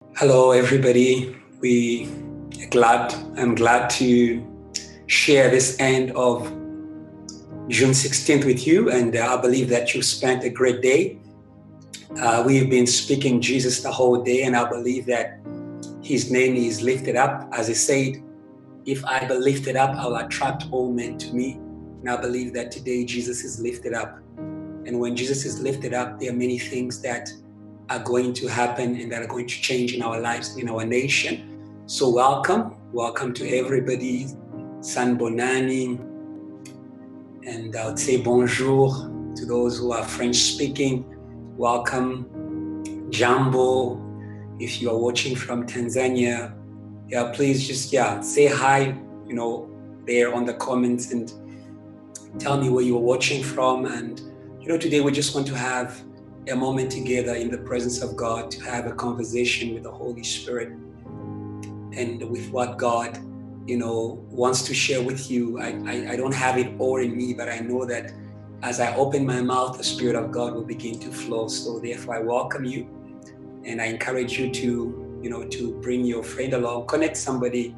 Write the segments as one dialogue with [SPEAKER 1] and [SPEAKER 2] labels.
[SPEAKER 1] Hello, everybody. I'm glad to share this end of June 16th with you, and I believe that you spent a great day. We've been speaking Jesus the whole day, and I believe that His name is lifted up. As He said, if I be lifted up, I'll attract all men to me. And I believe that today Jesus is lifted up. And when Jesus is lifted up, there are many things that are going to happen and that are going to change in our lives, in our nation. So welcome to everybody. San Bonani, and I would say bonjour to those who are French speaking. Welcome, Jambo. If you are watching from Tanzania, please just say hi, there on the comments, and tell me where you're watching from. And today we just want to have a moment together in the presence of God, to have a conversation with the Holy Spirit and with what God wants to share with you. I don't have it all in me, but I know that as I open my mouth, the Spirit of God will begin to flow. So therefore I welcome you, and I encourage you to bring your friend along, connect somebody,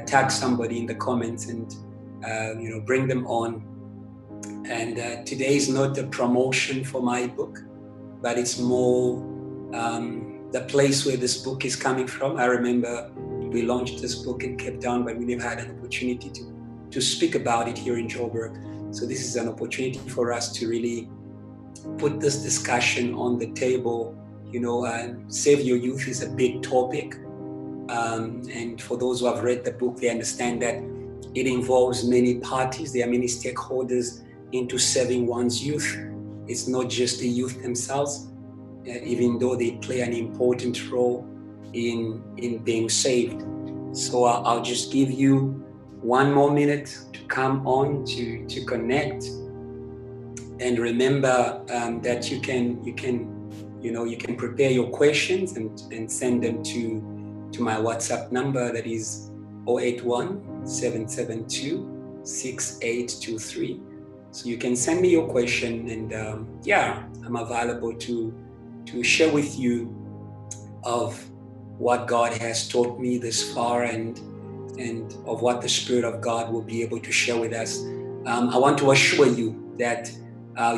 [SPEAKER 1] tag somebody in the comments, and bring them on. And today is not a promotion for my book, but it's more the place where this book is coming from. I remember we launched this book in Cape Town, but we never had an opportunity to speak about it here in Joburg. So this is an opportunity for us to really put this discussion on the table. Save Your Youth is a big topic. And for those who have read the book, they understand that it involves many parties. There are many stakeholders into saving one's youth. It's not just the youth themselves, even though they play an important role in being saved. So I'll just give you one more minute to come on to connect, and remember that you can prepare your questions and send them to my WhatsApp number, that is 081-772-6823. So you can send me your question, and I'm available to share with you of what God has taught me this far, and of what the Spirit of God will be able to share with us. I want to assure you that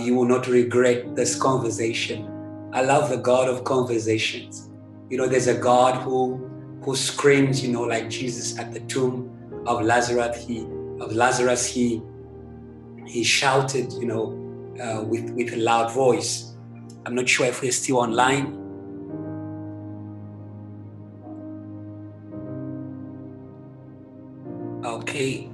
[SPEAKER 1] you will not regret this conversation. I love the God of conversations. There's a God who screams, like Jesus at the tomb of Lazarus. He shouted, with a loud voice. I'm not sure if we're still online. Okay.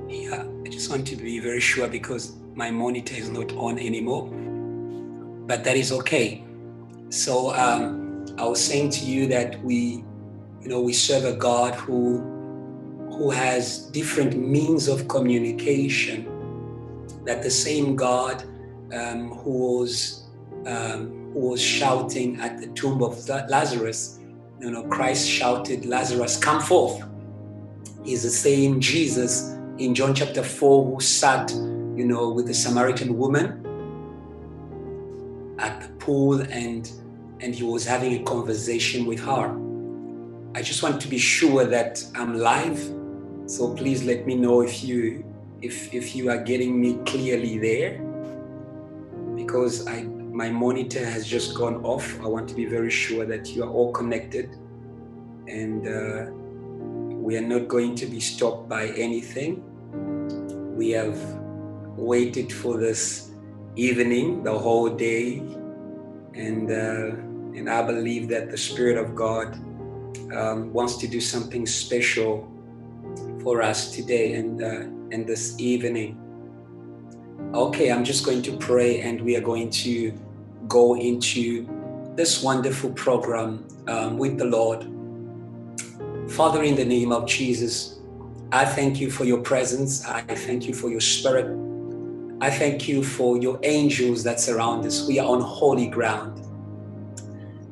[SPEAKER 1] Yeah, I just want to be very sure because my monitor is not on anymore, but that is okay. So I was saying to you that we serve a God who has different means of communication. That the same God who was shouting at the tomb of Lazarus, Christ shouted, "Lazarus, come forth," is the same Jesus in John chapter 4 who sat, with the Samaritan woman at the pool, and he was having a conversation with her. I just want to be sure that I'm live, so please let me know if you are getting me clearly there, because my monitor has just gone off. I want to be very sure that you are all connected, and we are not going to be stopped by anything. We have waited for this evening the whole day, and I believe that the Spirit of God wants to do something special for us today and this evening. Okay, I'm just going to pray, and we are going to go into this wonderful program with the Lord. Father, in the name of Jesus, I thank you for your presence. I thank you for your Spirit. I thank you for your angels that surround us. We are on holy ground,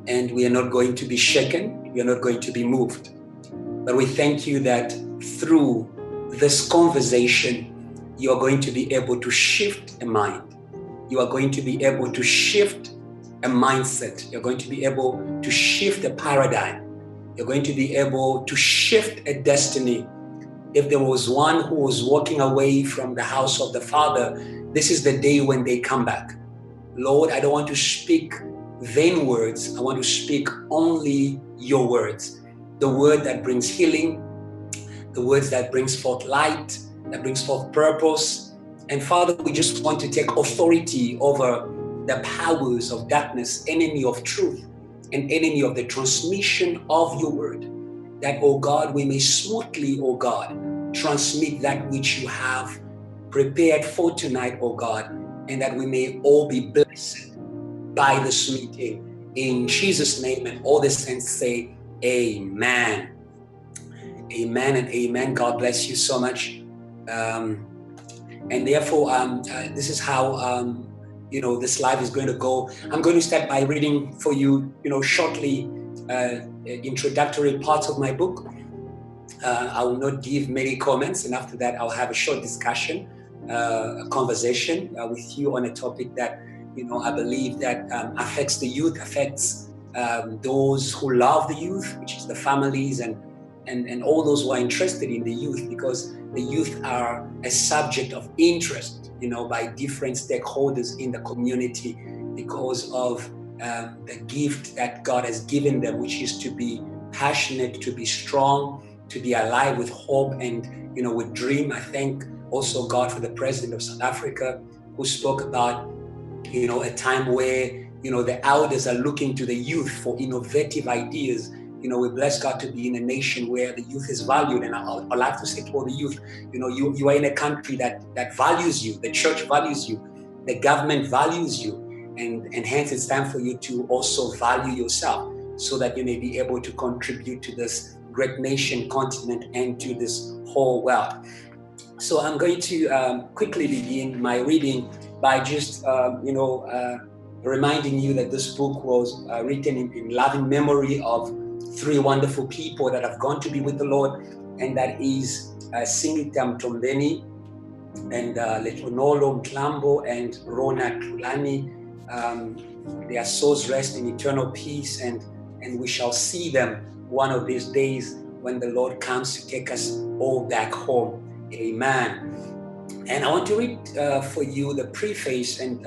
[SPEAKER 1] and we are not going to be shaken. We are not going to be moved. But we thank you that through this conversation, you are going to be able to shift a mind. You are going to be able to shift a mindset. You're going to be able to shift a paradigm. You're going to be able to shift a destiny. If there was one who was walking away from the house of the Father, this is the day when they come back. Lord, I don't want to speak vain words. I want to speak only your words. The word that brings healing, the words that brings forth light, that brings forth purpose. And Father, we just want to take authority over the powers of darkness, enemy of truth, and enemy of the transmission of your word. That, oh God, we may smoothly, oh God, transmit that which you have prepared for tonight, oh God, and that we may all be blessed by this meeting. In Jesus' name, and all the saints say, amen. Amen and amen. God bless you so much. And therefore, this is how, this live is going to go. I'm going to start by reading for you, shortly, introductory parts of my book. I will not give many comments, and after that, I'll have a short discussion, a conversation with you on a topic that, I believe that affects the youth, affects those who love the youth, which is the families and all those who are interested in the youth, because the youth are a subject of interest, by different stakeholders in the community, because of the gift that God has given them, which is to be passionate, to be strong, to be alive with hope and, with dream. I thank also God for the President of South Africa, who spoke about, a time where, the elders are looking to the youth for innovative ideas. We bless God to be in a nation where the youth is valued. And I like to say to all the youth, you are in a country that values you, the church values you, the government values you. And hence it's time for you to also value yourself, so that you may be able to contribute to this great nation, continent, and to this whole world. So I'm going to quickly begin my reading by just, reminding you that this book was written in loving memory of three wonderful people that have gone to be with the Lord, and that is Singita Mtombeni and Letonolo Mtlambo and Rona Tulani. Their souls rest in eternal peace, and we shall see them one of these days when the Lord comes to take us all back home. Amen. And I want to read for you the preface, and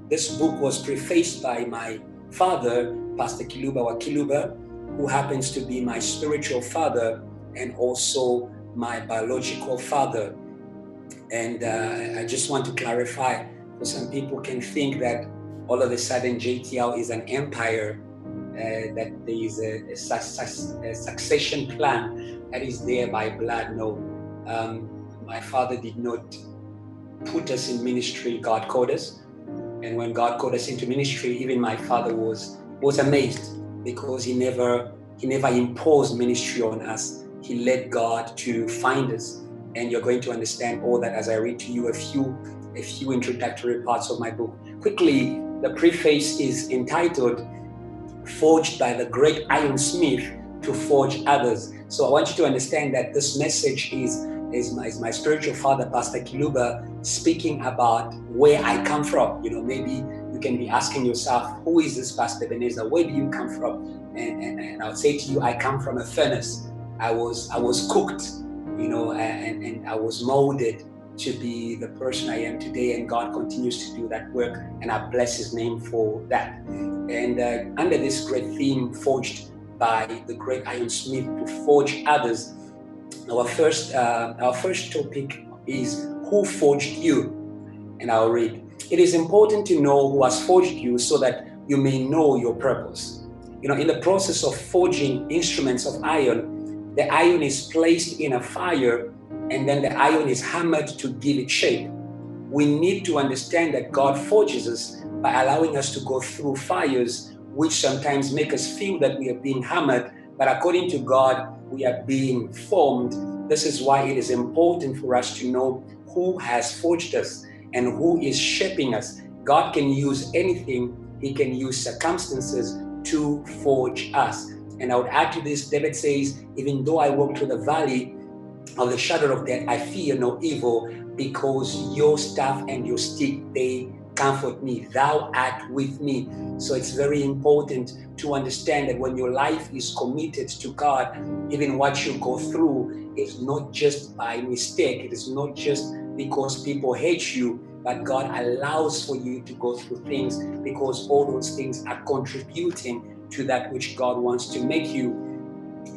[SPEAKER 1] this book was prefaced by my father, Pastor Kiluba Kiluba, who happens to be my spiritual father and also my biological father. And I just want to clarify, because some people can think that all of a sudden JTL is an empire, that there is a succession plan that is there by blood. No, my father did not put us in ministry. God called us. And when God called us into ministry, even my father was amazed, because he never imposed ministry on us. He led God to find us. And you're going to understand all that as I read to you a few introductory parts of my book. Quickly, the preface is entitled "Forged by the Great Ironsmith to Forge Others." So I want you to understand that this message is my spiritual father, Pastor Kiluba, speaking about where I come from. Maybe you can be asking yourself, who is this Pastor Ebenezer? Where do you come from? And I'll say to you, I come from a furnace. I was cooked, and I was molded to be the person I am today, and God continues to do that work, and I bless his name for that. And under this great theme, forged by the great ironsmith to forge others, our first topic is, who forged you? And I'll read. It is important to know who has forged you, so that you may know your purpose. In the process of forging instruments of iron, the iron is placed in a fire, and then the iron is hammered to give it shape. We need to understand that God forges us by allowing us to go through fires, which sometimes make us feel that we are being hammered, but according to God, we are being formed. This is why it is important for us to know who has forged us and who is shaping us. God can use anything. He can use circumstances to forge us. And I would add to this, David says, even though I walk through the valley of the shadow of death, I fear no evil, because your staff and your stick, they comfort me. Thou art with me. So it's very important to understand that when your life is committed to God, even what you go through is not just by mistake. It is not just because people hate you, but God allows for you to go through things because all those things are contributing to that which God wants to make you.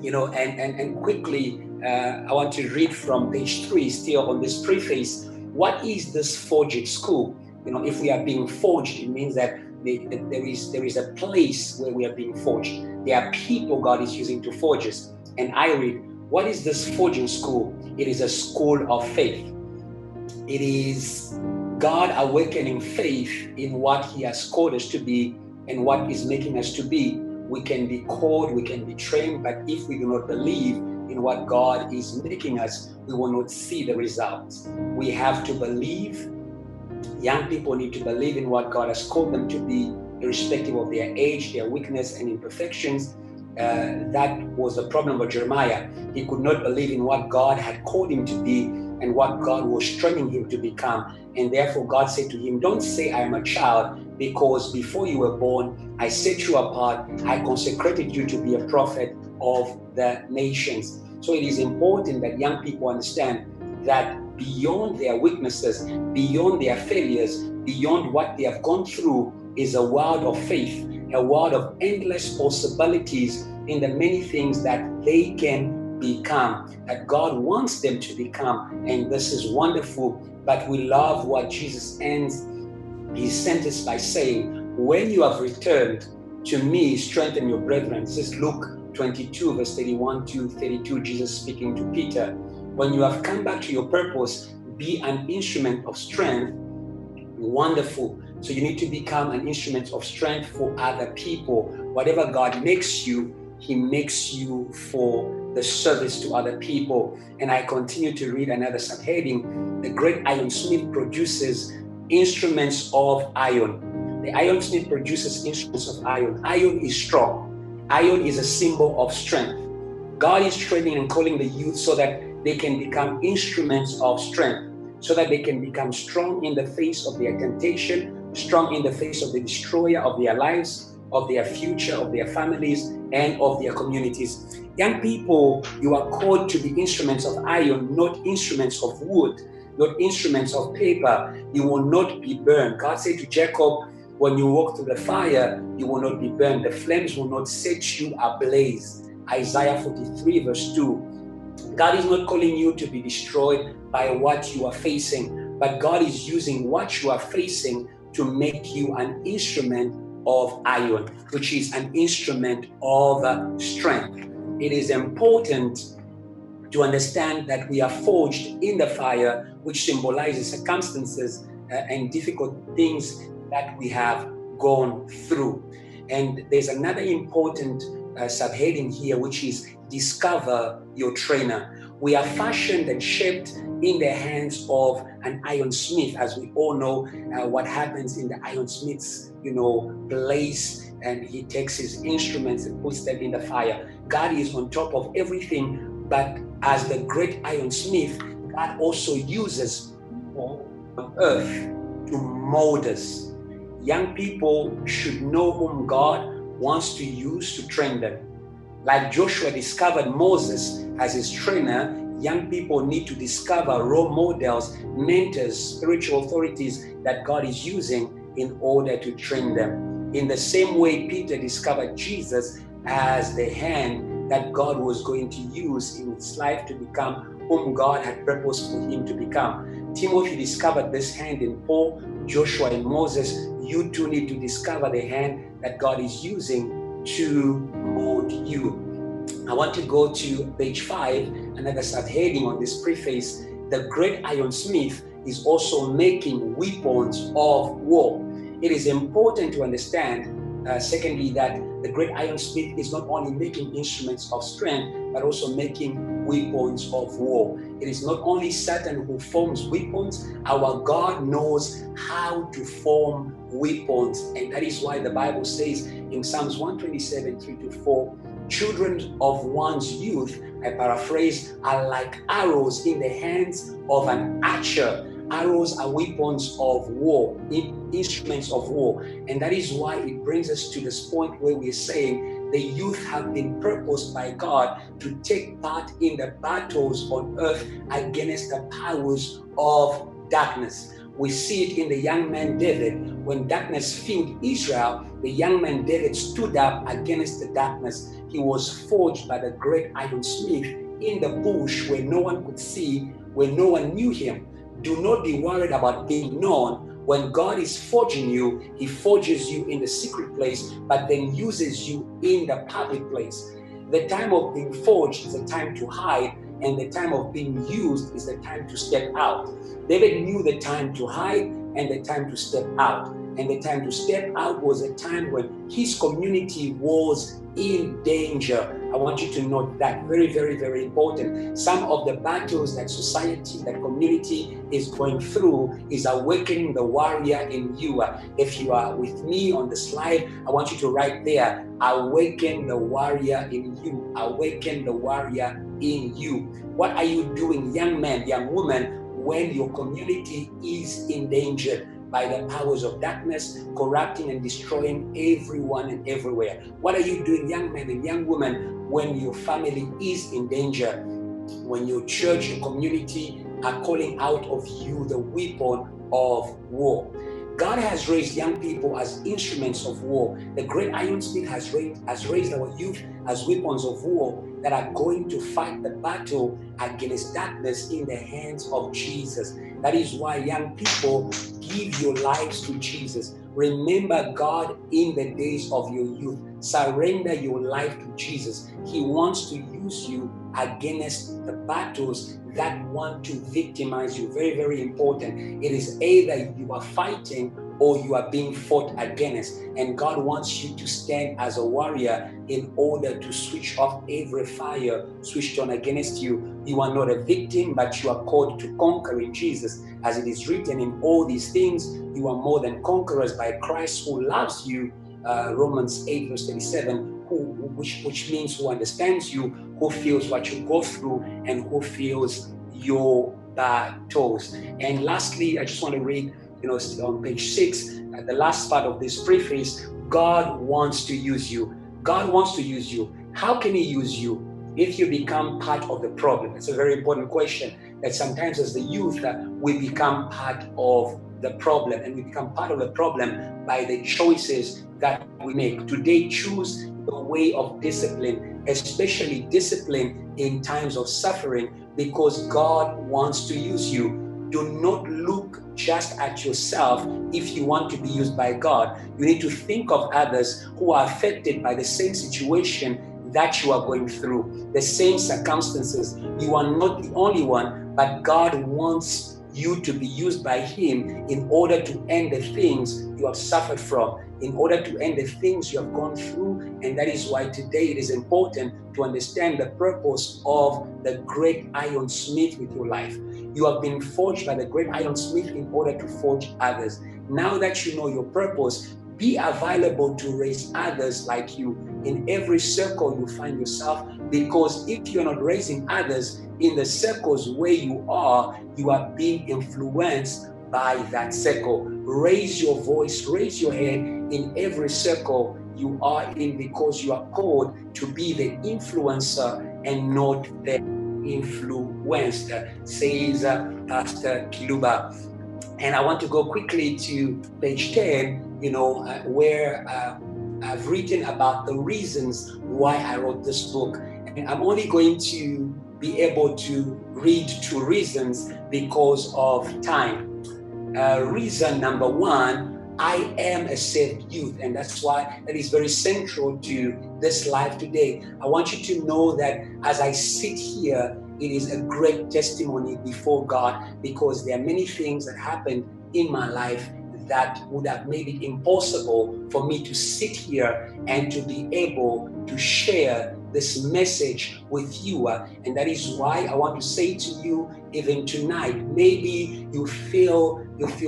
[SPEAKER 1] And quickly, I want to read from page 3, still on this preface. What is this forged school? If we are being forged, it means that there is a place where we are being forged. There are people God is using to forge us. And I read, what is this forging school? It is a school of faith. It is God awakening faith in what He has called us to be and what is making us to be. We can be called, we can be trained, but if we do not believe in what God is making us, we will not see the results. We have to believe. Young people need to believe in what God has called them to be, irrespective of their age, their weakness, and imperfections. That was the problem of Jeremiah. He could not believe in what God had called him to be and what God was training him to become. And therefore, God said to him, don't say I am a child, because before you were born, I set you apart. I consecrated you to be a prophet of the nations. So it is important that young people understand that beyond their weaknesses, beyond their failures, beyond what they have gone through is a world of faith, a world of endless possibilities in the many things that they can become, that God wants them to become. And this is wonderful. But we love what Jesus ends his sentence by saying, when you have returned to me, strengthen your brethren. This is Luke 22, verse 31 to 32, Jesus speaking to Peter. When you have come back to your purpose, be an instrument of strength. Wonderful. So you need to become an instrument of strength for other people. Whatever God makes you, He makes you for the service to other people. And I continue to read another subheading. The great ironsmith produces instruments of iron. The ironsmith produces instruments of iron. Iron is strong. Iron is a symbol of strength. God is training and calling the youth so that they can become instruments of strength, so that they can become strong in the face of their temptation, strong in the face of the destroyer of their lives, of their future, of their families, and of their communities. Young people, you are called to be instruments of iron, not instruments of wood, not instruments of paper. You will not be burned. God said to Jacob, when you walk through the fire, you will not be burned. The flames will not set you ablaze. Isaiah 43 verse 2. God is not calling you to be destroyed by what you are facing, but God is using what you are facing to make you an instrument of iron, which is an instrument of strength. It is important to understand that we are forged in the fire, which symbolizes circumstances and difficult things that we have gone through. And there's another important subheading here, which is discover your trainer. We are fashioned and shaped in the hands of an ironsmith. As we all know, what happens in the ironsmith's, place, and he takes his instruments and puts them in the fire. God is on top of everything, but as the great ironsmith, God also uses people on earth to mold us. Young people should know whom God wants to use to train them. Like Joshua discovered Moses as his trainer, young people need to discover role models, mentors, spiritual authorities that God is using in order to train them. In the same way, Peter discovered Jesus as the hand that God was going to use in his life to become whom God had purposed for him to become. Timothy discovered this hand in Paul, Joshua, and Moses. You too need to discover the hand that God is using to mold you. I want to go to page 5, another subheading on this preface. The great ironsmith is also making weapons of war. It is important to understand, secondly, that the great ironsmith is not only making instruments of strength, but also making weapons of war. It is not only Satan who forms weapons, our God knows how to form weapons. And that is why the Bible says in Psalms 127, 3-4, children of one's youth, I paraphrase, are like arrows in the hands of an archer. Arrows are weapons of war, instruments of war. And that is why it brings us to this point where we're saying the youth have been purposed by God to take part in the battles on earth against the powers of darkness. We see it in the young man David. When darkness filled Israel, the young man David stood up against the darkness. He was forged by the great ironsmith in the bush where no one could see, where no one knew him. Do not be worried about being known. When God is forging you, he forges you in the secret place, but then uses you in the public place. The time of being forged is a time to hide, and the time of being used is the time to step out. David knew the time to hide and the time to step out. And the time to step out was a time when his community was in danger. I want you to note that. Very, very, very important. Some of the battles that society, that community is going through is awakening the warrior in you. If you are with me on the slide, I want you to write there, awaken the warrior in you. Awaken the warrior in you. What are you doing, young man, young woman, when your community is endangered by the powers of darkness, corrupting and destroying everyone and everywhere? What are you doing, young man and young woman, when your family is in danger? When your church, your community are calling out of you the weapon of war. God has raised young people as instruments of war. The great ironsmith has raised our youth as weapons of war that are going to fight the battle against darkness in the hands of Jesus. That is why, young people, give your lives to Jesus. Remember God in the days of your youth. Surrender your life to Jesus. He wants to use you against the battles that want to victimize you. Very, very important. It is either you are fighting or you are being fought against. And God wants you to stand as a warrior in order to switch off every fire switched on against you. You are not a victim, but you are called to conquer in Jesus. As it is written in all these things, you are more than conquerors by Christ who loves you. Romans 8 verse 37, which means who understands you, who feels what you go through, and who feels your battles. And lastly, I just want to read, on page 6, the last part of this preface. God wants to use you. God wants to use you. How can he use you? If you become part of the problem. It's a very important question, that sometimes as the youth, we become part of the problem, and we become part of the problem by the choices that we make. Today, choose the way of discipline, especially discipline in times of suffering, because God wants to use you. Do not look just at yourself if you want to be used by God. You need to think of others who are affected by the same situation that you are going through, the same circumstances. You are not the only one, but God wants you to be used by him in order to end the things you have suffered from, in order to end the things you have gone through. And that is why today it is important to understand the purpose of the great ironsmith with your life. You have been forged by the great ironsmith in order to forge others. Now that you know your purpose, be available to raise others like you in every circle you find yourself, because if you're not raising others in the circles where you are being influenced by that circle. Raise your voice, raise your head in every circle you are in, because you are called to be the influencer and not the influenced, says Pastor Kiluba. And I want to go quickly to page 10, where I've written about the reasons why I wrote this book. And I'm only going to be able to read 2 reasons because of time. Reason number 1, I am a saved youth, and that's why that is very central to this life today. I want you to know that as I sit here, it is a great testimony before God, because there are many things that happened in my life that would have made it impossible for me to sit here and to be able to share this message with you. And that is why I want to say to you, even tonight, maybe you feel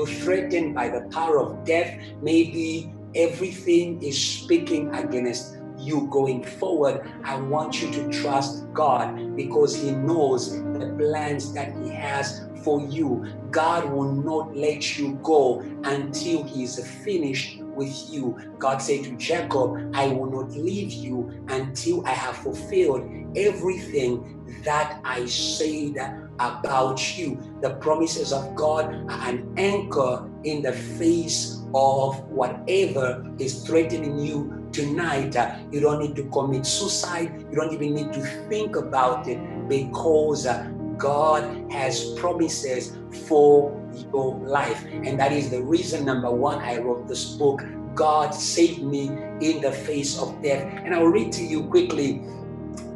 [SPEAKER 1] threatened by the power of death. Maybe everything is speaking against you going forward, I want you to trust God, because He knows the plans that He has for you. God will not let you go until He is finished with you. God said to Jacob, I will not leave you until I have fulfilled everything that I said about you. The promises of God are an anchor in the face of whatever is threatening you tonight. You don't need to commit suicide. You don't even need to think about it, because God has promises for your life. And that is the reason, number one, I wrote this book, God Saved Me in the Face of Death. And I'll read to you quickly.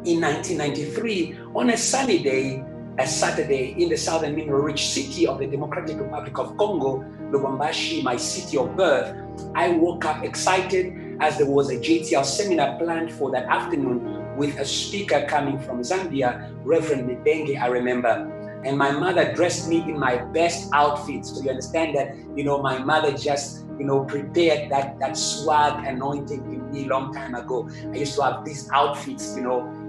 [SPEAKER 1] In 1993, on a sunny day, a Saturday, in the southern mineral-rich city of the Democratic Republic of Congo, Lubumbashi, my city of birth, I woke up excited as there was a JTL seminar planned for that afternoon with a speaker coming from Zambia, Reverend Midenge, I remember. And my mother dressed me in my best outfit. So you understand that, my mother just, prepared that swag anointing in me long time ago. I used to have these outfits,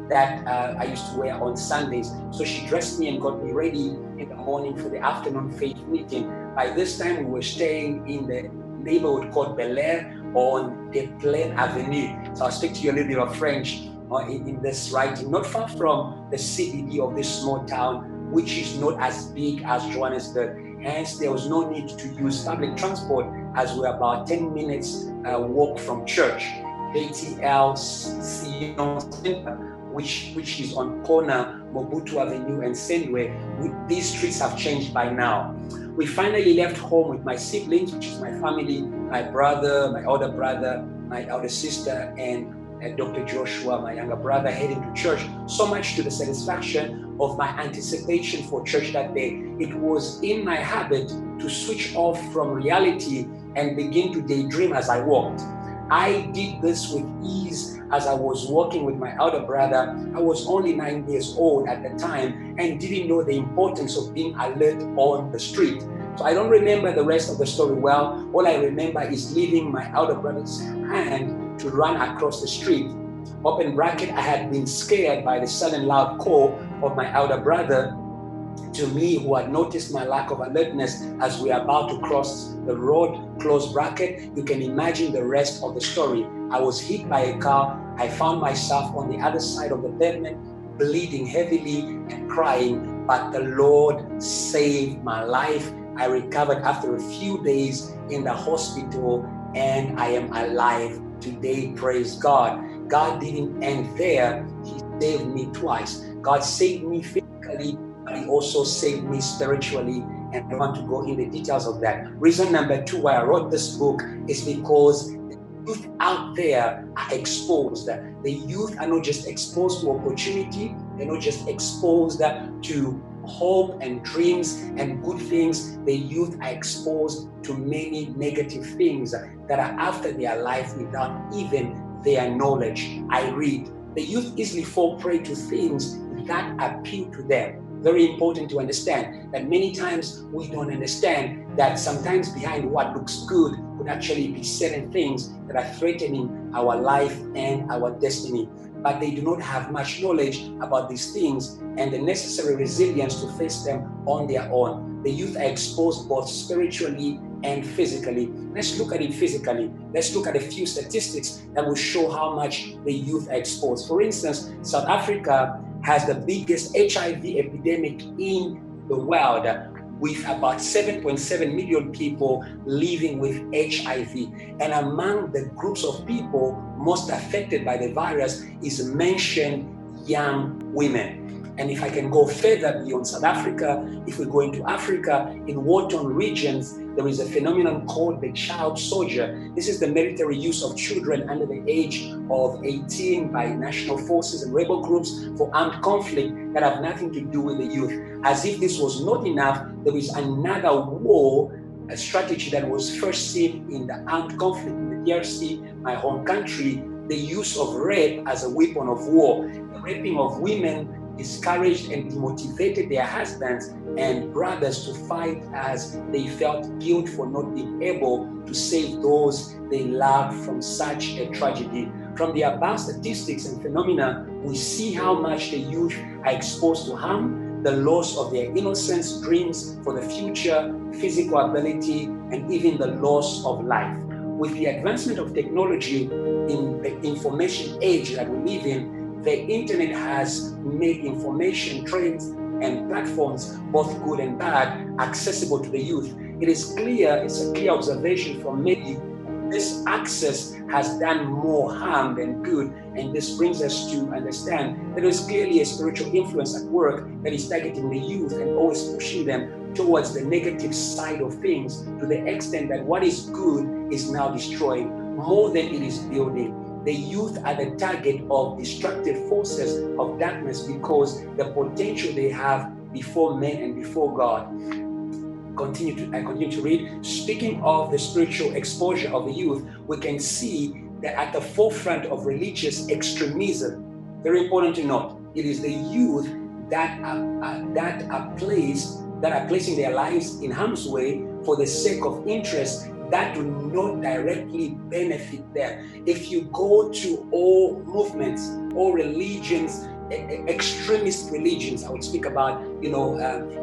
[SPEAKER 1] that I used to wear on Sundays. So she dressed me and got me ready in the morning for the afternoon faith meeting. By this time, we were staying in the neighborhood called Bel Air on the Plain Avenue. So I'll speak to you a little bit of French in this writing, not far from the CBD of this small town, which is not as big as Johannesburg. Hence, there was no need to use public transport, as we're about 10 minutes walk from church. JTL Sion Center, which is on corner Mobutu Avenue and Sendwe. These streets have changed by now. We finally left home with my siblings, which is my family, my brother, my older brother, my elder sister, and Dr. Joshua, my younger brother, heading to church, so much to the satisfaction of my anticipation for church that day. It was in my habit to switch off from reality and begin to daydream as I walked. I did this with ease as I was walking with my elder brother. I was only 9 years old at the time and didn't know the importance of being alert on the street. So I don't remember the rest of the story well. All I remember is leaving my elder brother's hand to run across the street. Open bracket, I had been scared by the sudden loud call of my elder brother to me, who had noticed my lack of alertness as we are about to cross the road, close bracket. You can imagine the rest of the story. I was hit by a car. I found myself on the other side of the pavement, bleeding heavily and crying, but the Lord saved my life. I recovered after a few days in the hospital, and I am alive today, praise God. God didn't end there. He saved me twice. God saved me physically, but He also saved me spiritually, and I want to go in the details of that. Reason number two why I wrote this book is because the youth out there are exposed. The youth are not just exposed to opportunity, they're not just exposed to hope and dreams and good things. The youth are exposed to many negative things that are after their life without even their knowledge. I read, the youth easily fall prey to things that appeal to them. Very important to understand that many times we don't understand that sometimes behind what looks good could actually be certain things that are threatening our life and our destiny. But they do not have much knowledge about these things and the necessary resilience to face them on their own. The youth are exposed both spiritually and physically. Let's look at it physically. Let's look at a few statistics that will show how much the youth are exposed. For instance, South Africa has the biggest HIV epidemic in the world, with about 7.7 million people living with HIV. And among the groups of people most affected by the virus is mentioned young women. And if I can go further beyond South Africa, if we go into Africa, in war-torn regions, there is a phenomenon called the child soldier. This is the military use of children under the age of 18 by national forces and rebel groups for armed conflict that have nothing to do with the youth. As if this was not enough, there is another war, a strategy that was first seen in the armed conflict in the DRC, my home country, the use of rape as a weapon of war. The raping of women discouraged and demotivated their husbands and brothers to fight, as they felt guilt for not being able to save those they loved from such a tragedy. From the above statistics and phenomena, we see how much the youth are exposed to harm, the loss of their innocence, dreams for the future, physical ability, and even the loss of life. With the advancement of technology in the information age that we live in, the internet has made information, trends, and platforms, both good and bad, accessible to the youth. It's a clear observation from many. This access has done more harm than good, and this brings us to understand that there is clearly a spiritual influence at work that is targeting the youth and always pushing them towards the negative side of things, to the extent that what is good is now destroying more than it is building. The youth are the target of destructive forces of darkness because the potential they have before men and before God. I continue to read. Speaking of the spiritual exposure of the youth, we can see that at the forefront of religious extremism, very important to note, it is the youth that are placing their lives in harm's way for the sake of interests that do not directly benefit them. If you go to all movements, all religions, extremist religions, I would speak about,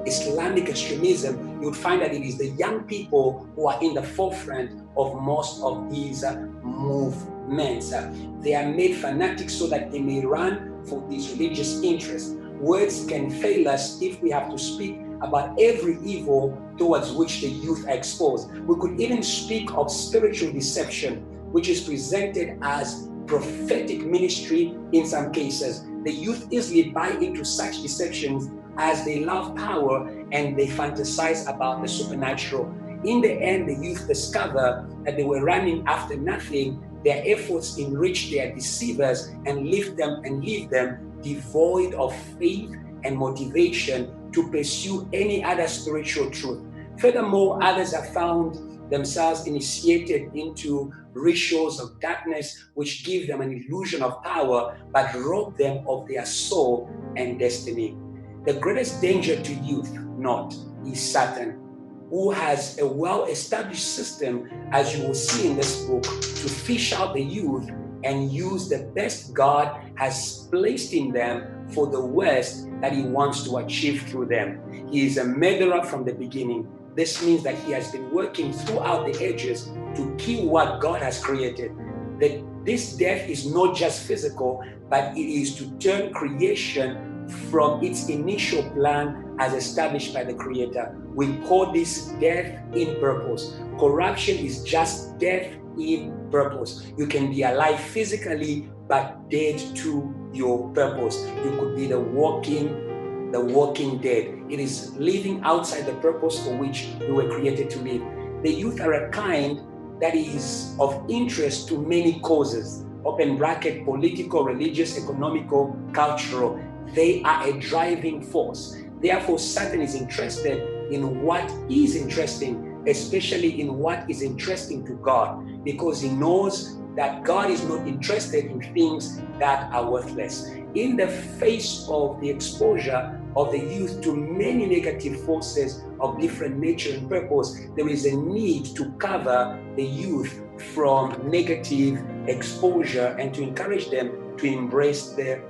[SPEAKER 1] Islamic extremism, you would find that it is the young people who are in the forefront of most of these movements. They are made fanatics so that they may run for these religious interests. Words can fail us if we have to speak about every evil towards which the youth are exposed. We could even speak of spiritual deception, which is presented as prophetic ministry in some cases. The youth easily buy into such deceptions as they love power and they fantasize about the supernatural. In the end, the youth discover that they were running after nothing. Their efforts enrich their deceivers and leave them devoid of faith and motivation to pursue any other spiritual truth. Furthermore, others have found themselves initiated into rituals of darkness, which give them an illusion of power, but rob them of their soul and destiny. The greatest danger to youth, is Satan, who has a well-established system, as you will see in this book, to fish out the youth and use the best God has placed in them for the worst that he wants to achieve through them. He is a murderer from the beginning. This means that he has been working throughout the ages to kill what God has created. That this death is not just physical, but it is to turn creation from its initial plan as established by the Creator. We call this death in purpose. Corruption is just death in purpose. You can be alive physically, but dead to your purpose. You could be the walking dead. It is living outside the purpose for which we were created to live. The youth are a kind that is of interest to many causes, open bracket, political, religious, economical, cultural. They are a driving force. Therefore, Satan is interested in what is interesting, especially in what is interesting to God, because he knows that God is not interested in things that are worthless. In the face of the exposure of the youth to many negative forces of different nature and purpose, there is a need to cover the youth from negative exposure and to encourage them to embrace the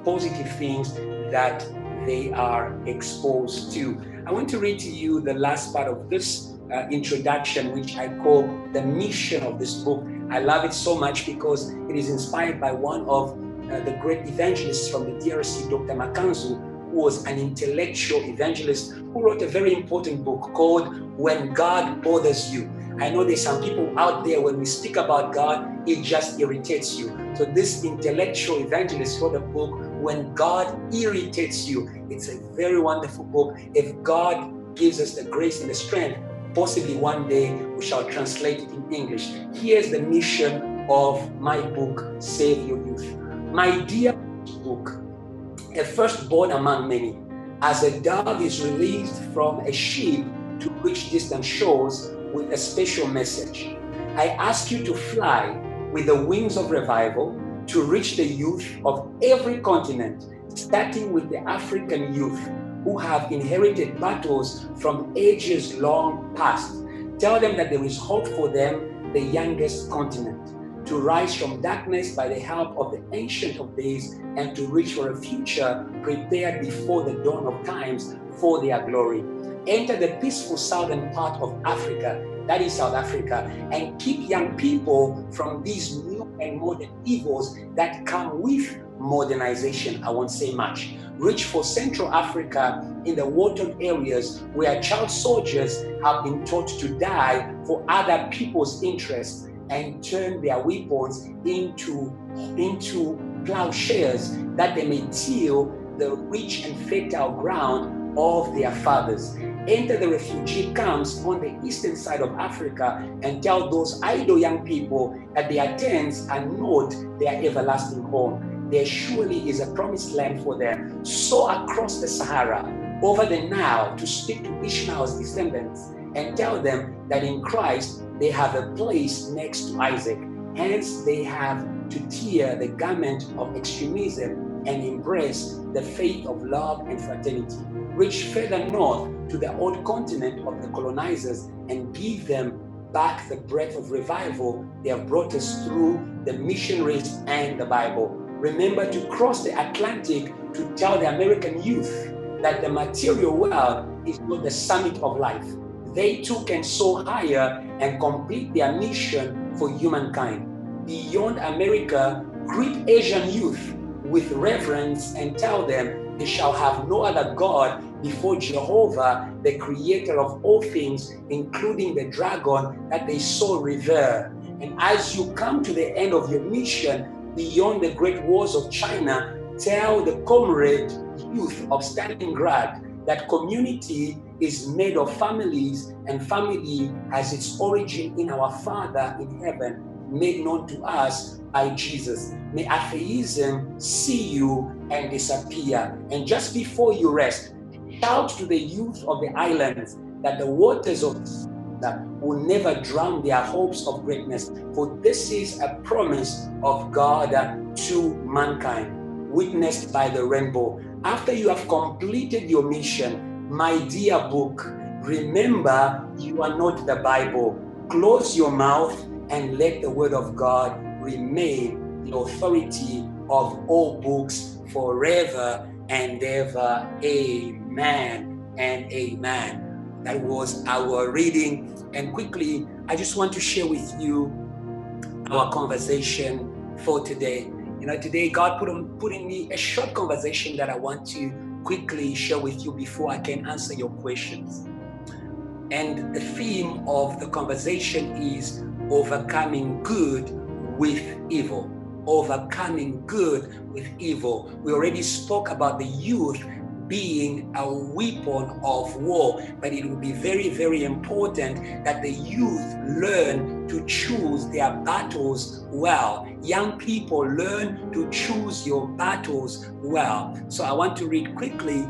[SPEAKER 1] positive things that they are exposed to. I want to read to you the last part of this introduction, which I call the mission of this book. I love it so much because it is inspired by one of the great evangelists from the DRC, Dr. Makanzu, who was an intellectual evangelist who wrote a very important book called When God Bothers You. I know there's some people out there, when we speak about God, it just irritates you. So this intellectual evangelist wrote a book, When God Irritates You. It's a very wonderful book. If God gives us the grace and the strength, possibly one day we shall translate it in English. Here's the mission of my book, Save Your Youth. My dear book, a firstborn among many, as a dove is released from a sheep to reach distant shores with a special message, I ask you to fly with the wings of revival to reach the youth of every continent, starting with the African youth who have inherited battles from ages long past. Tell them that there is hope for them, the youngest continent. to rise from darkness by the help of the Ancient of Days and to reach for a future prepared before the dawn of times for their glory. Enter the peaceful southern part of Africa, that is South Africa, and keep young people from these new and modern evils that come with modernization. I won't say much. Reach for Central Africa in the war-torn areas where child soldiers have been taught to die for other people's interests and turn their weapons into plowshares that they may till the rich and fertile ground of their fathers. Enter the refugee camps on the eastern side of Africa and tell those idle young people that their tents are not their everlasting home. There surely is a promised land for them. So across the Sahara, over the Nile, to speak to Ishmael's descendants and tell them that in Christ they have a place next to Isaac. Hence, they have to tear the garment of extremism and embrace the faith of love and fraternity. Reach further north to the old continent of the colonizers and give them back the breath of revival they have brought us through the missionaries and the Bible. Remember to cross the Atlantic to tell the American youth that the material world is not the summit of life. They too can soar higher and complete their mission for humankind. Beyond America, greet Asian youth with reverence and tell them they shall have no other God before Jehovah, the creator of all things, including the dragon that they so revere. And as you come to the end of your mission beyond the great walls of China, tell the comrade youth of Stalingrad that community is made of families, and family has its origin in our Father in heaven, made known to us by Jesus. May atheism see you and disappear. And just before you rest, shout to the youth of the islands that the waters of that will never drown their hopes of greatness, for this is a promise of God to mankind, witnessed by the rainbow. After you have completed your mission, my dear book, remember you are not the Bible. Close your mouth and let the word of God remain the authority of all books forever and ever. Amen and amen. That was our reading. And quickly, I just want to share with you our conversation for today. Today God put in me a short conversation that I want to quickly share with you before I can answer your questions. And the theme of the conversation is overcoming good with evil. Overcoming good with evil. We already spoke about the youth being a weapon of war, but it will be very, very important that the youth learn to choose their battles well. Young people, learn to choose your battles well. So I want to read quickly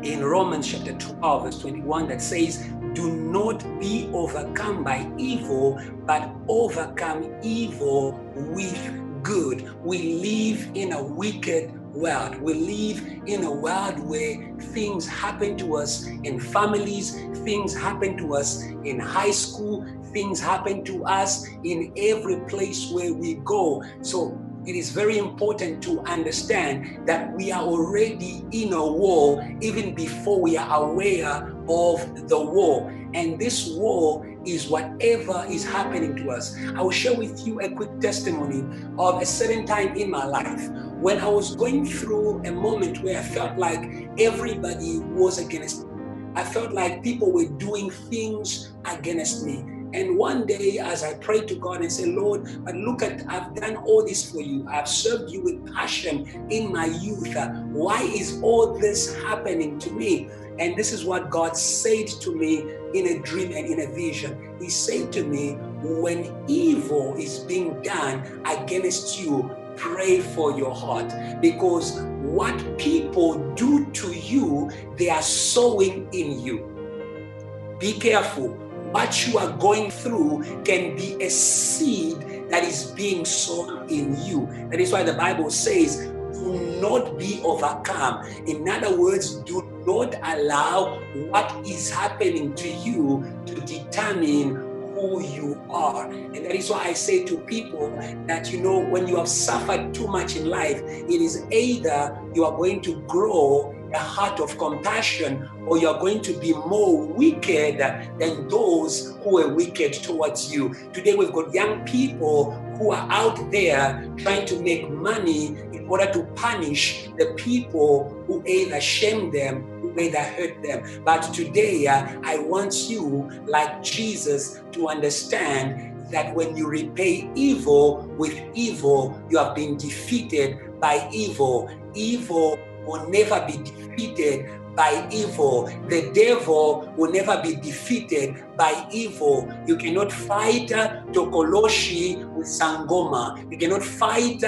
[SPEAKER 1] in Romans chapter 12, verse 21, that says, do not be overcome by evil, but overcome evil with good. We live in a wicked world. We live in a world where things happen to us in families, things happen to us in high school, things happen to us in every place where we go. So it is very important to understand that we are already in a war even before we are aware of the war. And this war is whatever is happening to us. I will share with you a quick testimony of a certain time in my life when I was going through a moment where I felt like everybody was against me. I felt like people were doing things against me. And one day, as I prayed to God and said, Lord, but look I've done all this for you. I've served you with passion in my youth. Why is all this happening to me? And this is what God said to me in a dream and in a vision. He said to me, when evil is being done against you, pray for your heart, because what people do to you, they are sowing in you. Be careful. What you are going through can be a seed that is being sown in you. That is why the Bible says, do not be overcome. In other words, do not allow what is happening to you to determine who you are. And that is why I say to people that, you know, when you have suffered too much in life, it is either you are going to grow a heart of compassion, or you are going to be more wicked than those who are wicked towards you. Today we've got young people who are out there trying to make money in order to punish the people who either shame them, who either hurt them. But today I want you, like Jesus, to understand that when you repay evil with evil, you have been defeated by evil. Evil will never be defeated by evil. The devil will never be defeated by evil. You cannot fight Tokoloshi with Sangoma. You cannot fight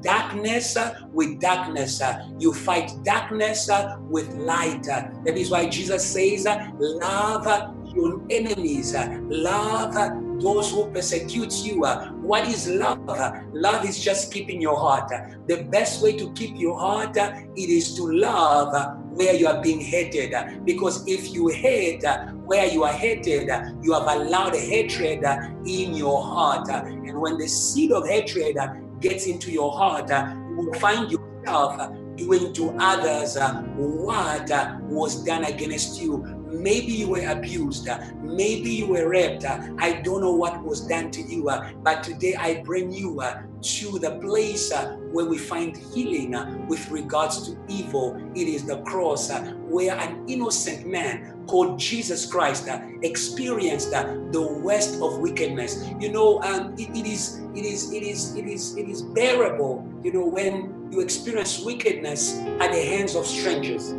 [SPEAKER 1] darkness with darkness. You fight darkness with light. That is why Jesus says, love your enemies. Love those who persecute you. What is love? Love is just keeping your heart. The best way to keep your heart, it is to love where you are being hated. Because if you hate where you are hated, you have allowed hatred in your heart. And when the seed of hatred gets into your heart, you will find yourself doing to others what was done against you. Maybe you were abused. Maybe you were raped. I don't know what was done to you. But today I bring you to the place where we find healing with regards to evil. It is the cross where an innocent man called Jesus Christ experienced the worst of wickedness. You know, it is bearable, you know, when you experience wickedness at the hands of strangers.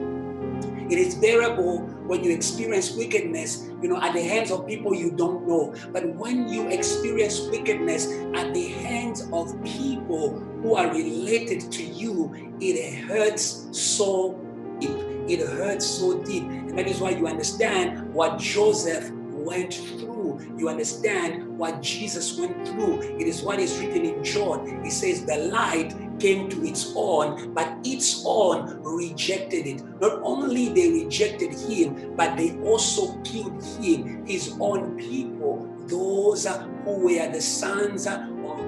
[SPEAKER 1] It is bearable when you experience wickedness, you know, at the hands of people you don't know. But when you experience wickedness at the hands of people who are related to you, it hurts so deep. It hurts so deep. And that is why you understand what Joseph went through. You understand what Jesus went through. It is what is written in John. He says the light came to its own, but its own rejected it. Not only they rejected him, but they also killed him, his own people, those who were the sons of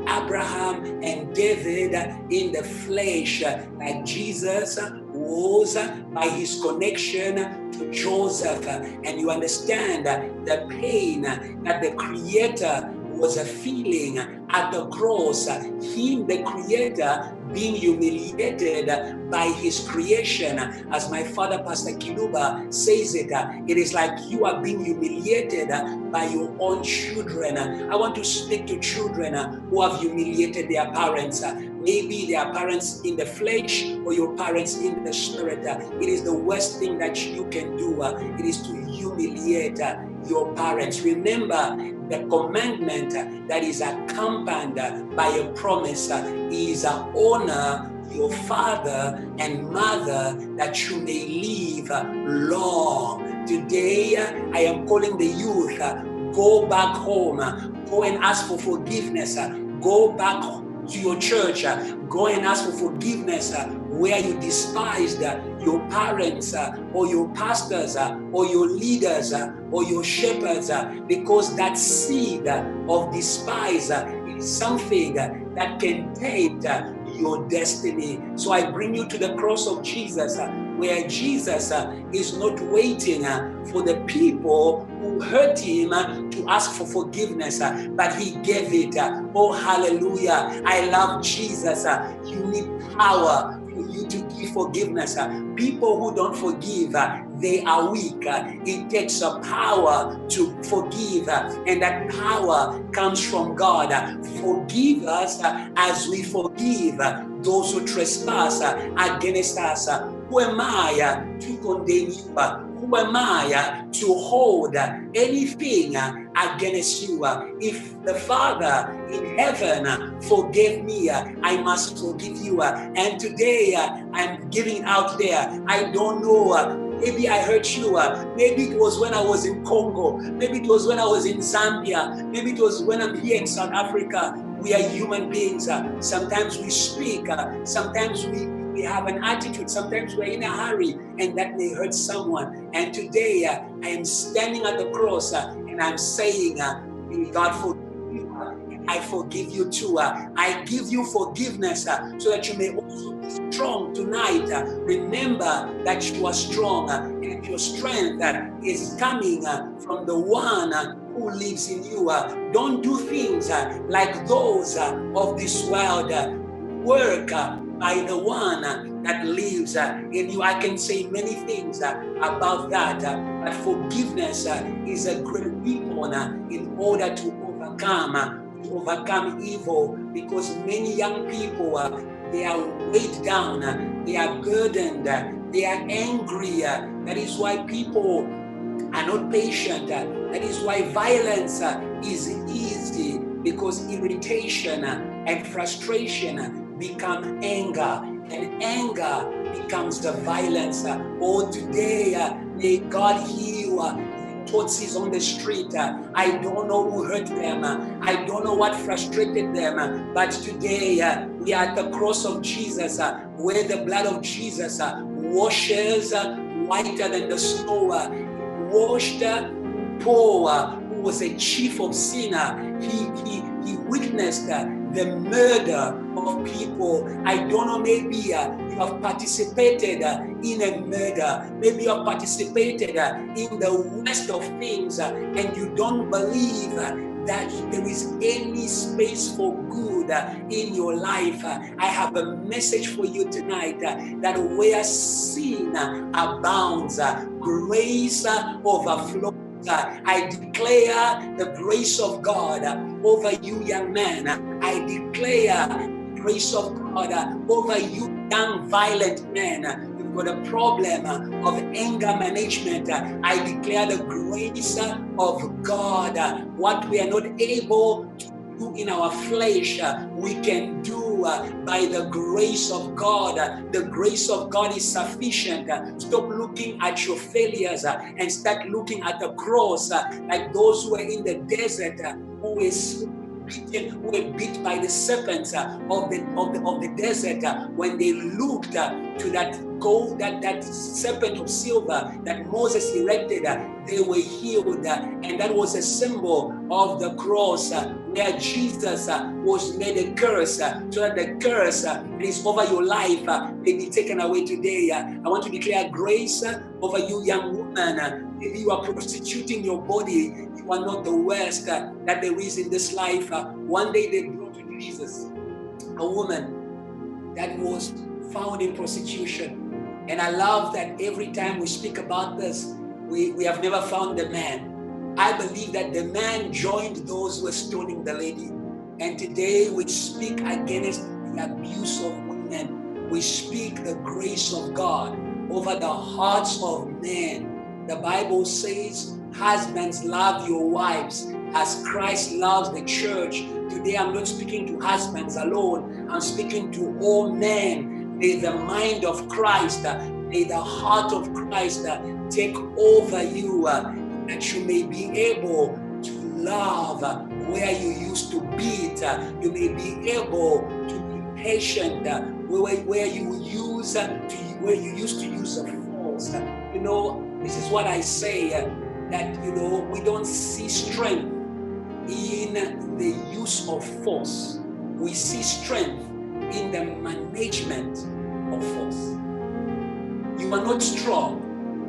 [SPEAKER 1] Abraham and David in the flesh, like Jesus was by his connection to Joseph. And you understand the pain that the Creator was a feeling at the cross, him, the Creator, being humiliated by his creation. As my father, Pastor Kiluba, says it, it is like you are being humiliated by your own children. I want to speak to children who have humiliated their parents. Maybe their parents in the flesh or your parents in the spirit. It is the worst thing that you can do. It is to humiliate your parents. Remember, the commandment that is accompanied by a promise is honor your father and mother that you may live long. Today, I am calling the youth, go back home, go and ask for forgiveness, go back to your church, go and ask for forgiveness where you despised your parents or your pastors or your leaders or your shepherds, because that seed of despise is something that can taint your destiny. So I bring you to the cross of Jesus, where Jesus is not waiting for the people who hurt him to ask for forgiveness, but he gave it. Oh, hallelujah. I love Jesus. You need power for you to give forgiveness. People who don't forgive, they are weak. It takes a power to forgive, and that power comes from God. Forgive us as we forgive those who trespass against us. Who am I to condemn you? Who am I to hold anything against you? If the Father in heaven forgave me, I must forgive you. And today I'm giving out there. I don't know. Maybe I hurt you. Maybe it was when I was in Congo. Maybe it was when I was in Zambia. Maybe it was when I'm here in South Africa. We are human beings. Sometimes we speak. Sometimes we have an attitude. Sometimes we're in a hurry, and that may hurt someone. And today I am standing at the cross and I'm saying, May God forgive you. I forgive you too. I give you forgiveness so that you may also be strong tonight. Remember that you are strong and your strength is coming from the one who lives in you. Don't do things like those of this world. Work by the one that lives in you. I can say many things about that, but forgiveness is a great weapon in order to overcome evil, because many young people they are weighed down, they are burdened, they are angry. That is why people are not patient. That is why violence is easy, because irritation and frustration become anger, and anger becomes the violence. Oh, today, may God heal Tutsis on the street. I don't know who hurt them. I don't know what frustrated them. But today, we are at the cross of Jesus, where the blood of Jesus washes whiter than the snow. Washed Paul, who was a chief of sinner. He witnessed the murder of people. I don't know, maybe you have participated in a murder. Maybe you have participated in the worst of things, and you don't believe that there is any space for good in your life. I have a message for you tonight that where sin abounds, grace overflows. I declare the grace of God over you, young man. I declare the grace of God over you, young violent men. You've got a problem of anger management. I declare the grace of God. What we are not able to do in our flesh, we can do by the grace of God. The grace of God is sufficient. Stop looking at your failures and start looking at the cross, like those who were in the desert, who were beat by the serpents of the desert. When they looked to that gold, that serpent of silver that Moses erected, they were healed, and that was a symbol of the cross, where Jesus was made a curse, so that the curse that is over your life may be taken away today. I want to declare grace over you, young woman. Maybe you are prostituting your body. You are not the worst that there is in this life. One day they brought to Jesus a woman that was found in prostitution. And I love that every time we speak about this, we have never found the man. I believe that the man joined those who were stoning the lady. And today we speak against the abuse of women. We speak the grace of God over the hearts of men. The Bible says, husbands, love your wives as Christ loves the church. Today I'm not speaking to husbands alone. I'm speaking to all men. May the mind of Christ, may the heart of Christ take over you, that you may be able to love where you used to beat. You may be able to be patient where you used to use a force. This is what I say, that we don't see strength in the use of force. We see strength in the management of force. You are not strong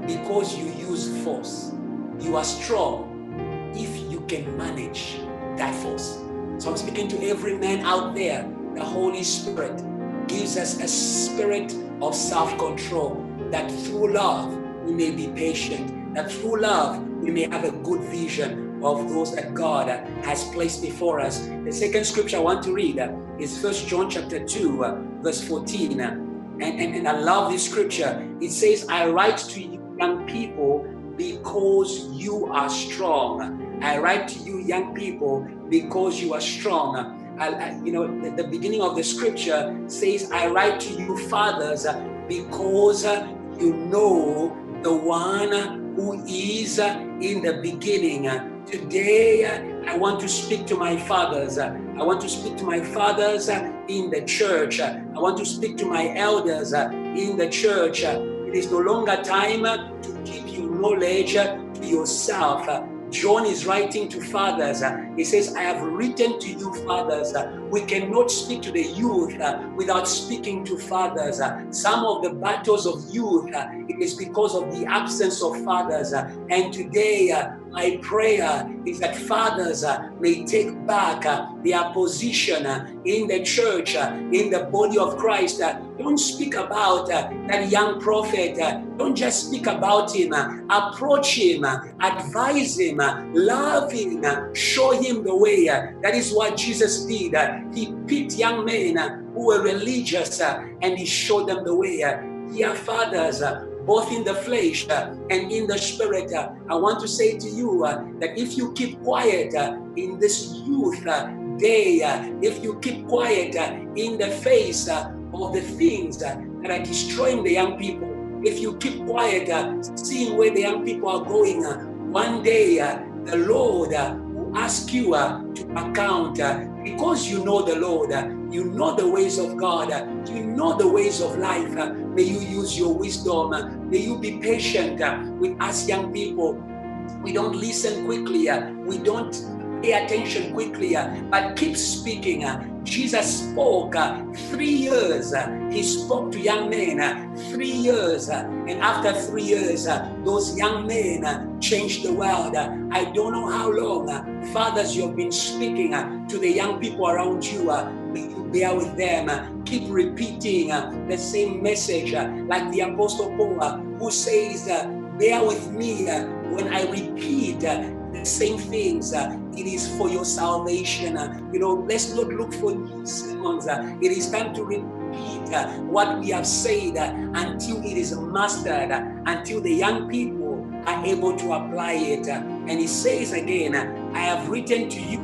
[SPEAKER 1] because you use force. You are strong if you can manage that force. So I'm speaking to every man out there. The Holy Spirit gives us a spirit of self-control, that through love we may be patient, that through love we may have a good vision of those that God has placed before us. The second scripture I want to read is 1 John chapter 2, verse 14. And I love this scripture. It says, I write to you, young people, because you are strong. I write to you, young people, because you are strong. The beginning of the scripture says, I write to you, fathers, because you know the one who is in the beginning. Today, I want to speak to my fathers. I want to speak to my fathers in the church. I want to speak to my elders in the church. It is no longer time to keep your knowledge to yourself. John is writing to fathers. He says, I have written to you, fathers. We cannot speak to the youth without speaking to fathers. Some of the battles of youth, it is because of the absence of fathers. And today, my prayer is that fathers may take back their position in the church, in the body of Christ. Don't speak about that young prophet. Don't just speak about him. Approach him, advise him, love him, show him the way. That is what Jesus did. He picked young men who were religious and he showed them the way. Dear fathers, both in the flesh and in the spirit, I want to say to you that if you keep quiet in this youth day, if you keep quiet in the face of the things that are destroying the young people, if you keep quiet seeing where the young people are going, one day the Lord will ask you to account because you know the Lord, you know the ways of God, you know the ways of life. May you use your wisdom. May you be patient with us young people. We don't listen quickly. We don't pay attention quickly, but keep speaking. Jesus spoke 3 years. He spoke to young men 3 years. And after 3 years, those young men changed the world. I don't know how long, fathers, you have been speaking to the young people around you. May you bear with them. Keep repeating the same message like the Apostle Paul who says, bear with me when I repeat the same things. It is for your salvation. Let's not look for new sermons. It is time to repeat what we have said until it is mastered, until the young people are able to apply it. And he says again, I have written to you,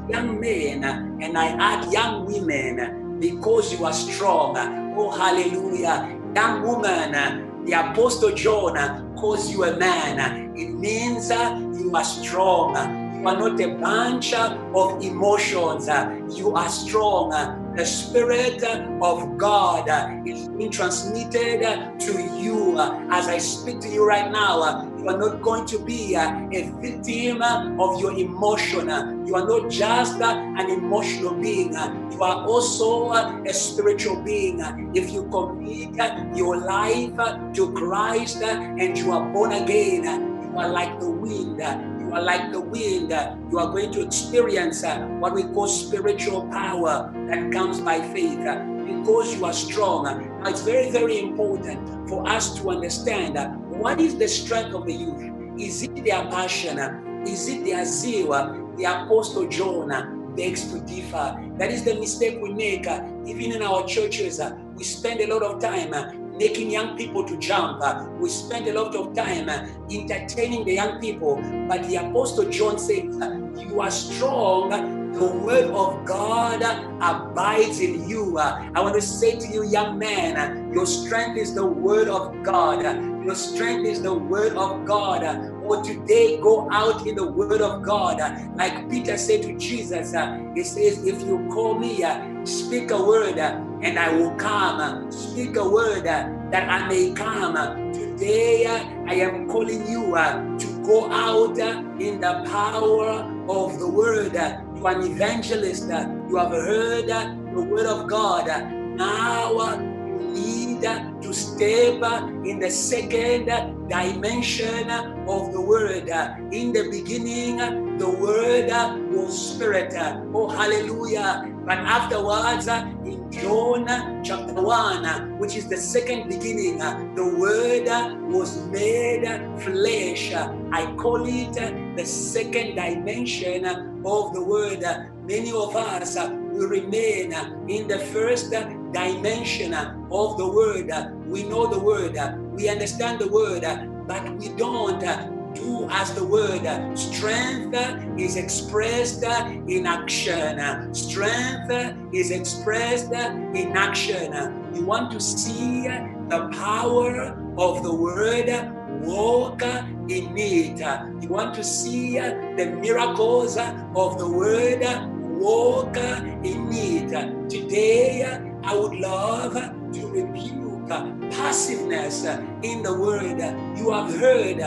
[SPEAKER 1] young men, and I add young women, because you are strong. Oh, hallelujah. Young woman, the Apostle John calls you a man. It means you are strong. You are not a bunch of emotions. You are strong. The Spirit of God is being transmitted to you. As I speak to you right now, you are not going to be a victim of your emotion. You are not just an emotional being. You are also a spiritual being. If you commit your life to Christ and you are born again, you are like the wind. You are like the wind. You are going to experience what we call spiritual power that comes by faith because you are strong. Now, it's very, very important for us to understand what is the strength of the youth. Is it their passion? Is it their zeal? The Apostle John begs to differ. That is the mistake we make even in our churches. We spend a lot of time making young people to jump. We spend a lot of time entertaining the young people. But the Apostle John says, you are strong. The word of God abides in you. I want to say to you, young man, your strength is the word of God. Your strength is the word of God. Or today, go out in the word of God. Like Peter said to Jesus, he says, if you call me, speak a word and I will come. Speak a word that I may come. Today, I am calling you to go out in the power of the word. You are an evangelist. You have heard the word of God. Now you need to step in the second dimension of the word. In the beginning, the word was spirit. Oh, hallelujah. But afterwards, in John chapter 1, which is the second beginning, the word was made flesh. I call it the second dimension of the word. Many of us will remain in the first dimension of the word. We know the word, we understand the word, but we don't do as the word. Strength is expressed in action. Strength is expressed in action. You want to see the power of the word, walk in it. You want to see the miracles of the word, walk in it. Today, I would love to rebuke passiveness in the word. You have heard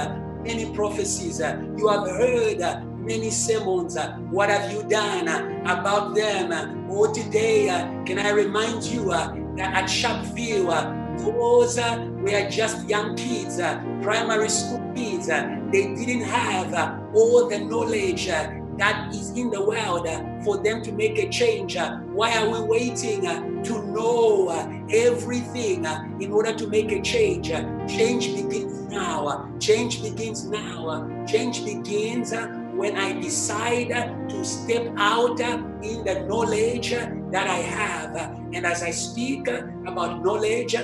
[SPEAKER 1] many prophecies. You have heard many sermons. What have you done about them? Oh, today, can I remind you that at Sharpeville, those were just young kids, primary school kids. They didn't have all the knowledge that is in the world for them to make a change. Why are we waiting to know everything in order to make a change? Change begins now. Change begins now. Change begins when I decide to step out in the knowledge that I have. And as I speak about knowledge,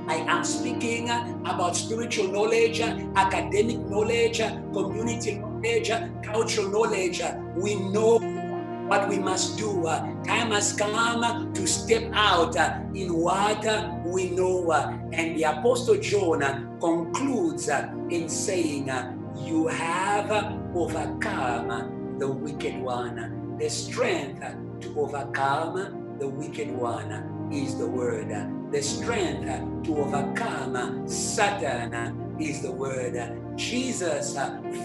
[SPEAKER 1] I am speaking about spiritual knowledge, academic knowledge, community knowledge, cultural knowledge. We know what we must do. Time has come to step out in what we know. And the Apostle John concludes in saying, you have overcome the wicked one. The strength to overcome the wicked one is the word. The strength to overcome Satan is the word. Jesus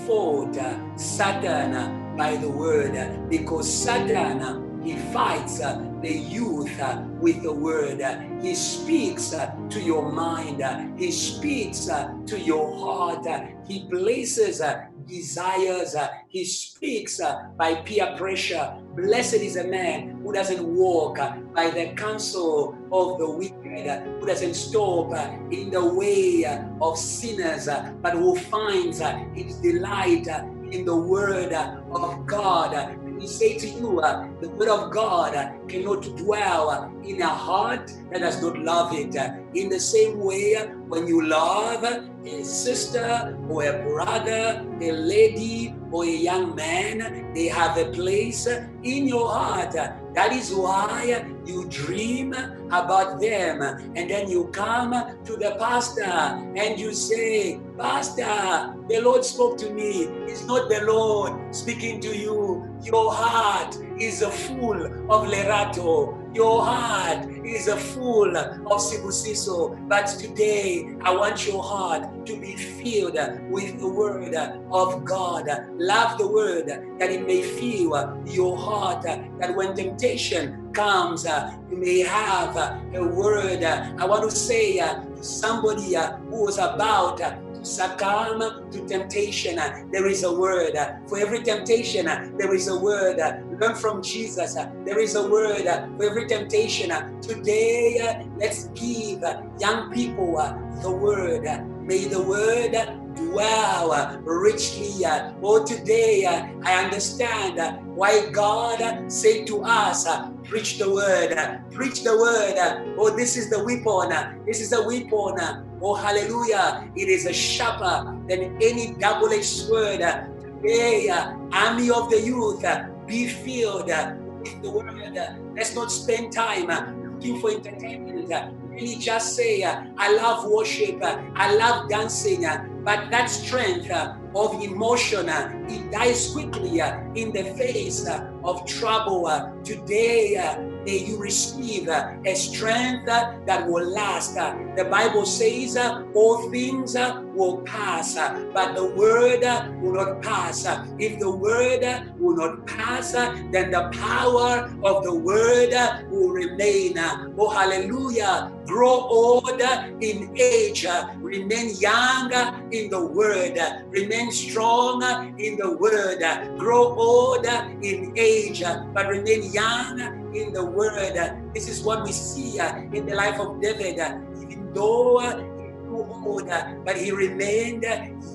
[SPEAKER 1] fought Satan by the word, because Satan, he fights the youth with the word. He speaks to your mind. He speaks to your heart. He places desires. He speaks by peer pressure. Blessed is a man who doesn't walk by the counsel of the wicked, who doesn't stop in the way of sinners, but who finds his delight in the word of God. We say to you, the word of God cannot dwell in a heart that does not love it. In the same way, when you love a sister or a brother, a lady or a young man, they have a place in your heart. That is why you dream about them, and then you come to the pastor and you say, Pastor, the Lord spoke to me. It's not the Lord speaking to you. Your heart is full of Lerato. Your heart is full of Sibusiso. But today, I want your heart to be filled with the word of God. Love the word that it may fill your heart, that when temptation comes, you may have a word. I want to say to somebody who was about to succumb to temptation, there is a word. For every temptation, there is a word. Learn from Jesus. There is a word for every temptation. Today, let's give young people the word. May the word dwell richly. Oh, today I understand why God said to us, preach the word, preach the word. Oh, this is the weapon. This is the weapon. Oh, hallelujah. It is a sharper than any double-edged sword. Today, army of the youth, be filled with the word. Let's not spend time looking for entertainment. Really just say, I love worship, I love dancing, but that strength of emotion, it dies quickly in the face of trouble. Today, may you receive a strength that will last. The Bible says all things will pass, but the word will not pass. If the word will not pass, then the power of the word will remain. Oh, hallelujah. Grow old in age, remain young in the word, remain strong in the word. Grow old in age, but remain young in the word. This is what we see in the life of David. Even though he grew old, but he remained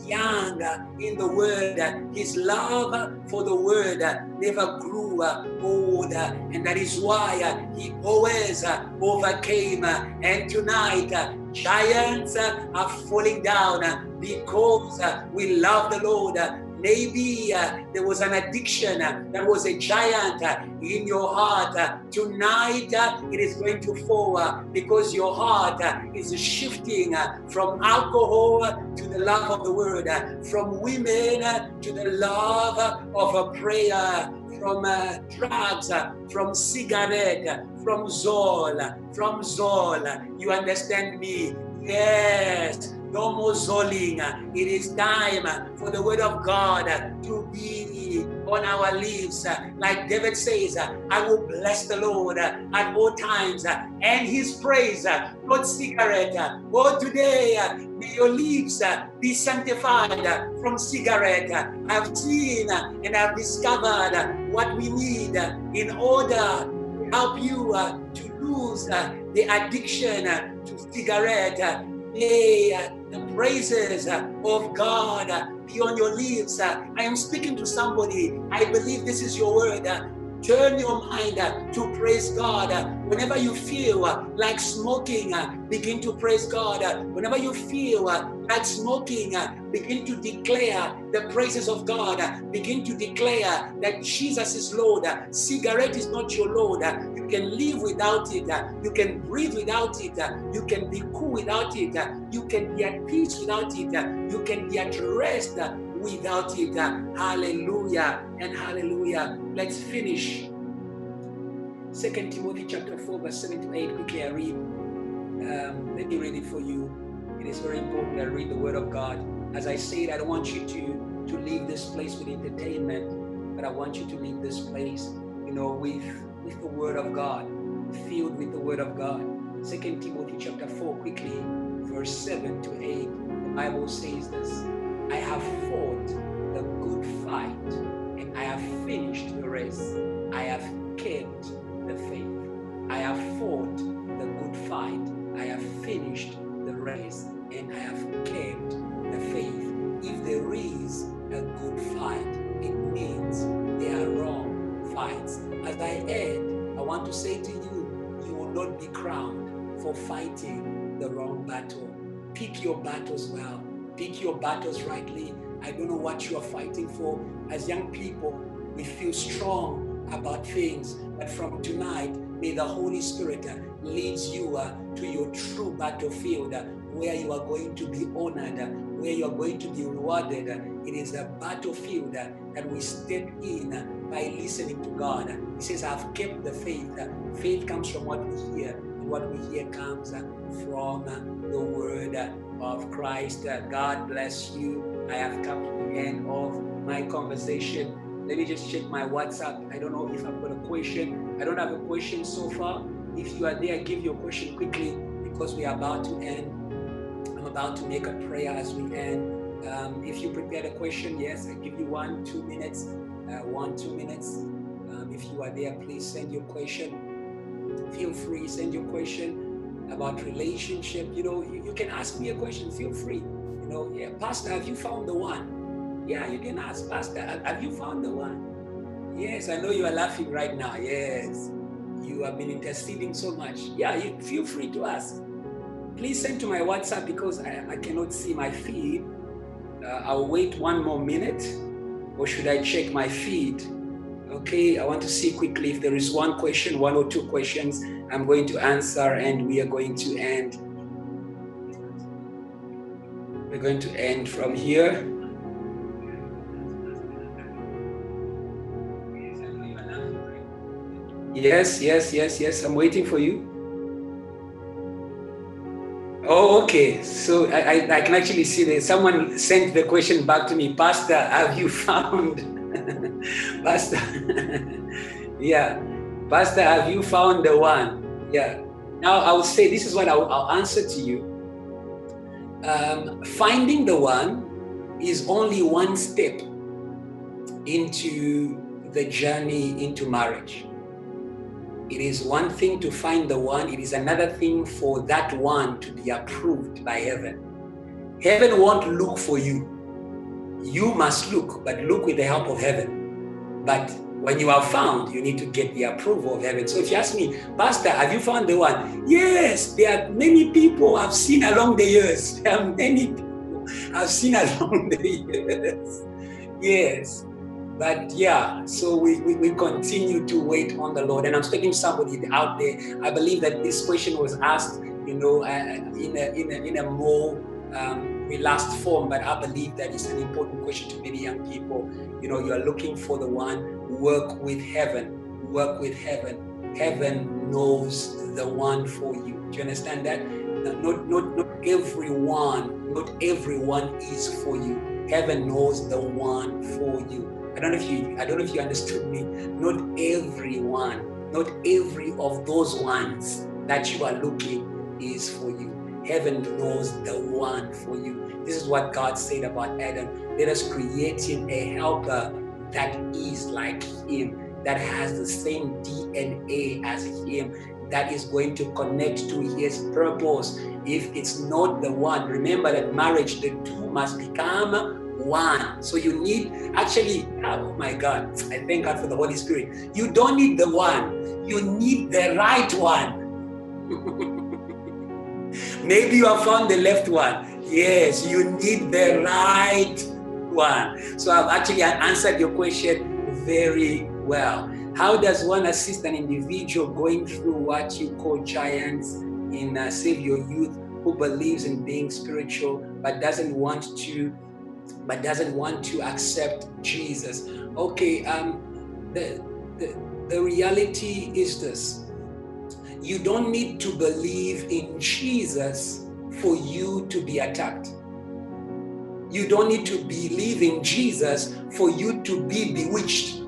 [SPEAKER 1] young in the word. His love for the word never grew old, and that is why he always overcame. And tonight, giants are falling down because we love the Lord. Maybe there was an addiction that was a giant in your heart. Tonight, it is going to fall because your heart is shifting from alcohol to the love of the word, from women to the love of a prayer, from drugs, from cigarette, from Zol. You understand me? Yes. No more zolling. It is time for the word of God to be on our lips. Like David says, I will bless the Lord at all times, and his praise, not cigarette. Oh, today, may your lips be sanctified from cigarette. I've seen and I've discovered what we need in order to help you to lose the addiction to cigarette. May the praises of God be on your lips. I am speaking to somebody. I believe this is your word. Turn your mind to praise God. Whenever you feel like smoking, begin to praise God. Whenever you feel like smoking, begin to declare the praises of God. Begin to declare that Jesus is Lord. Cigarette is not your Lord. You can live without it. You can breathe without it. You can be cool without it. You can be at peace without it. You can be at rest without it. Hallelujah and hallelujah. Let's finish 2 Timothy chapter 4 verse 7 to 8. Quickly I read. Let me read it for you. It is very important that I read the word of God. As I said, I don't want you to leave this place with entertainment, but I want you to leave this place, with the word of God, filled with the word of God. 2 Timothy chapter 4, quickly, verse 7 to 8. The Bible says this: I have fought the good fight, and I have finished the race. I have kept the faith. I have fought the good fight. I have finished the race, and I have kept the faith. If there is a good fight, it means there are wrong fights. As I end, I want to say to you, you will not be crowned for fighting the wrong battle. Pick your battles well. Pick your battles rightly. I don't know what you are fighting for. As young people, we feel strong about things, but from tonight, may the Holy Spirit lead you to your true battlefield where you are going to be honored, where you are going to be rewarded. It is a battlefield that we step in by listening to God. He says, I've kept the faith. Faith comes from what we hear, and what we hear comes from the word of Christ. God bless you. I have come to the end of my conversation. Let me just check my WhatsApp. I don't know if I've got a question. I don't have a question so far. If you are there, give your question quickly because we are about to end. I'm about to make a prayer as we end. If you prepared a question, yes, I give you 1-2 minutes. 1-2 minutes. If you are there, please send your question. Feel free, send your question about relationship. You can ask me a question. Feel free. Pastor, have you found the one? Yeah, you can ask, Pastor, have you found the one? Yes, I know you are laughing right now. Yes, you have been interceding so much. Yeah, you feel free to ask. Please send to my WhatsApp because I cannot see my feed. I'll wait 1 more minute, or should I check my feed? Okay, I want to see quickly if there is one question, 1 or 2 questions I'm going to answer, and we are going to end. We're going to end from here. Yes. I'm waiting for you. Oh, okay. So I can actually see that someone sent the question back to me. Pastor, have you found? Pastor, yeah. Pastor, have you found the one? Yeah. Now I will say this is what I'll answer to you. Finding the one is only one step into the journey into marriage. It is one thing to find the one. It is another thing for that one to be approved by heaven. Heaven won't look for you. You must look, but look with the help of heaven. But when you are found, you need to get the approval of heaven. So if you ask me, Pastor, have you found the one? Yes, there are many people I've seen along the years. There are many people I've seen along the years. Yes. But yeah, so we continue to wait on the Lord. And I'm speaking to somebody out there. I believe that this question was asked, in a more relaxed form, but I believe that it's an important question to many young people. You are looking for the one. Work with heaven. Work with heaven. Heaven knows the one for you. Do you understand that? Not everyone not everyone is for you. Heaven knows the one for you. I don't know if you understood me. Not everyone, not every of those ones that you are looking is for you. Heaven knows the one for you. This is what God said about Adam. Let us create him a helper that is like him, that has the same DNA as him, that is going to connect to his purpose. If it's not the one, remember that marriage, the two must become one. So you need, actually, oh my God, I thank God for the Holy Spirit. You don't need the one, you need the right one. Maybe you have found the left one. Yes, you need the right one. So I've actually answered your question very well. How does one assist an individual going through what you call giants in Save Your Youth, who believes in being spiritual but doesn't want to accept Jesus? Okay, the reality is this. You don't need to believe in Jesus for you to be attacked. You don't need to believe in Jesus for you to be bewitched.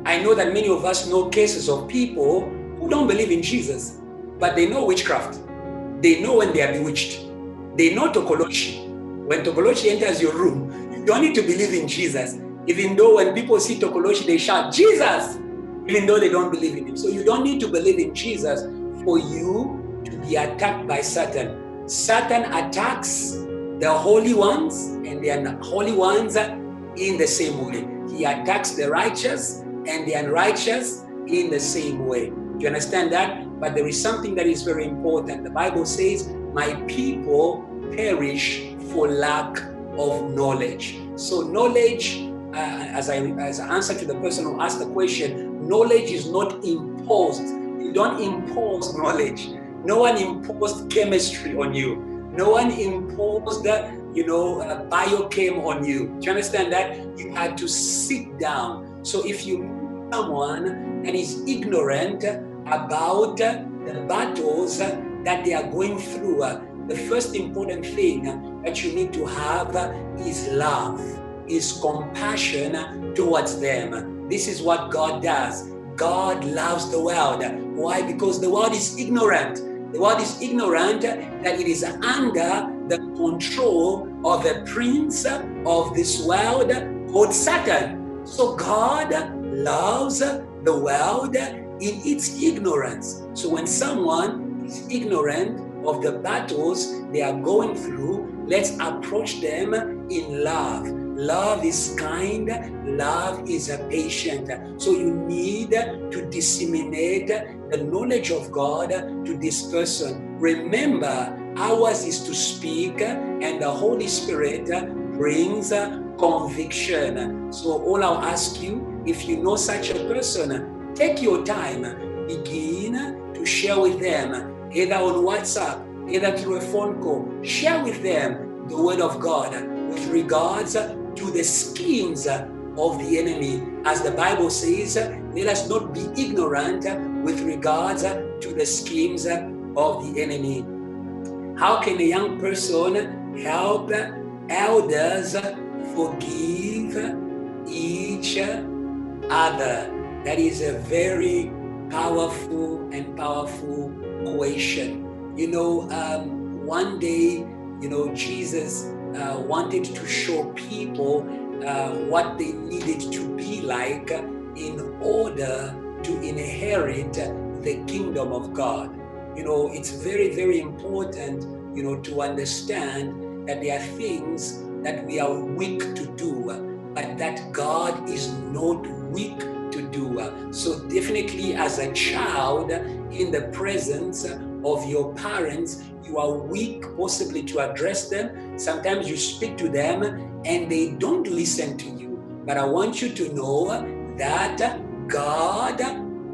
[SPEAKER 1] I know that many of us know cases of people who don't believe in Jesus, but they know witchcraft. They know when they are bewitched. They know Tokoloshi. When Tokoloshi enters your room, you don't need to believe in Jesus. Even though when people see Tokoloshi, they shout, Jesus! Even though they don't believe in him. So you don't need to believe in Jesus for you to be attacked by Satan. Satan attacks the holy ones and the unholy ones in the same way. He attacks the righteous and the unrighteous in the same way. Do you understand that? But there is something that is very important. The Bible says, my people perish for lack of knowledge. So knowledge, as I answer to the person who asked the question, knowledge is not imposed. You don't impose knowledge. No one imposed chemistry on you. No one imposed, biochem on you. Do you understand that? You had to sit down. So if you meet someone that is ignorant about the battles that they are going through, the first important thing that you need to have is love, is compassion towards them. This is what God does. God loves the world. Why? Because the world is ignorant. The world is ignorant that it is under the control of a prince of this world called Satan. So God loves the world in its ignorance. So when someone is ignorant of the battles they are going through, let's approach them in love. Love is kind, love is patient. So you need to disseminate the knowledge of God to this person. Remember, ours is to speak, and the Holy Spirit brings conviction. So all I'll ask you, if you know such a person, take your time, begin to share with them, either on WhatsApp, either through a phone call. Share with them the word of God with regards to the schemes of the enemy. As the Bible says, let us not be ignorant with regards to the schemes of the enemy. How can a young person help elders forgive each other? That is a very powerful question. One day, Jesus wanted to show people what they needed to be like in order to inherit the kingdom of God. It's very, very important, to understand that there are things that we are weak to do, but that God is not weak to do. So definitely as a child in the presence of your parents, you are weak possibly to address them. Sometimes you speak to them and they don't listen to you. But I want you to know that God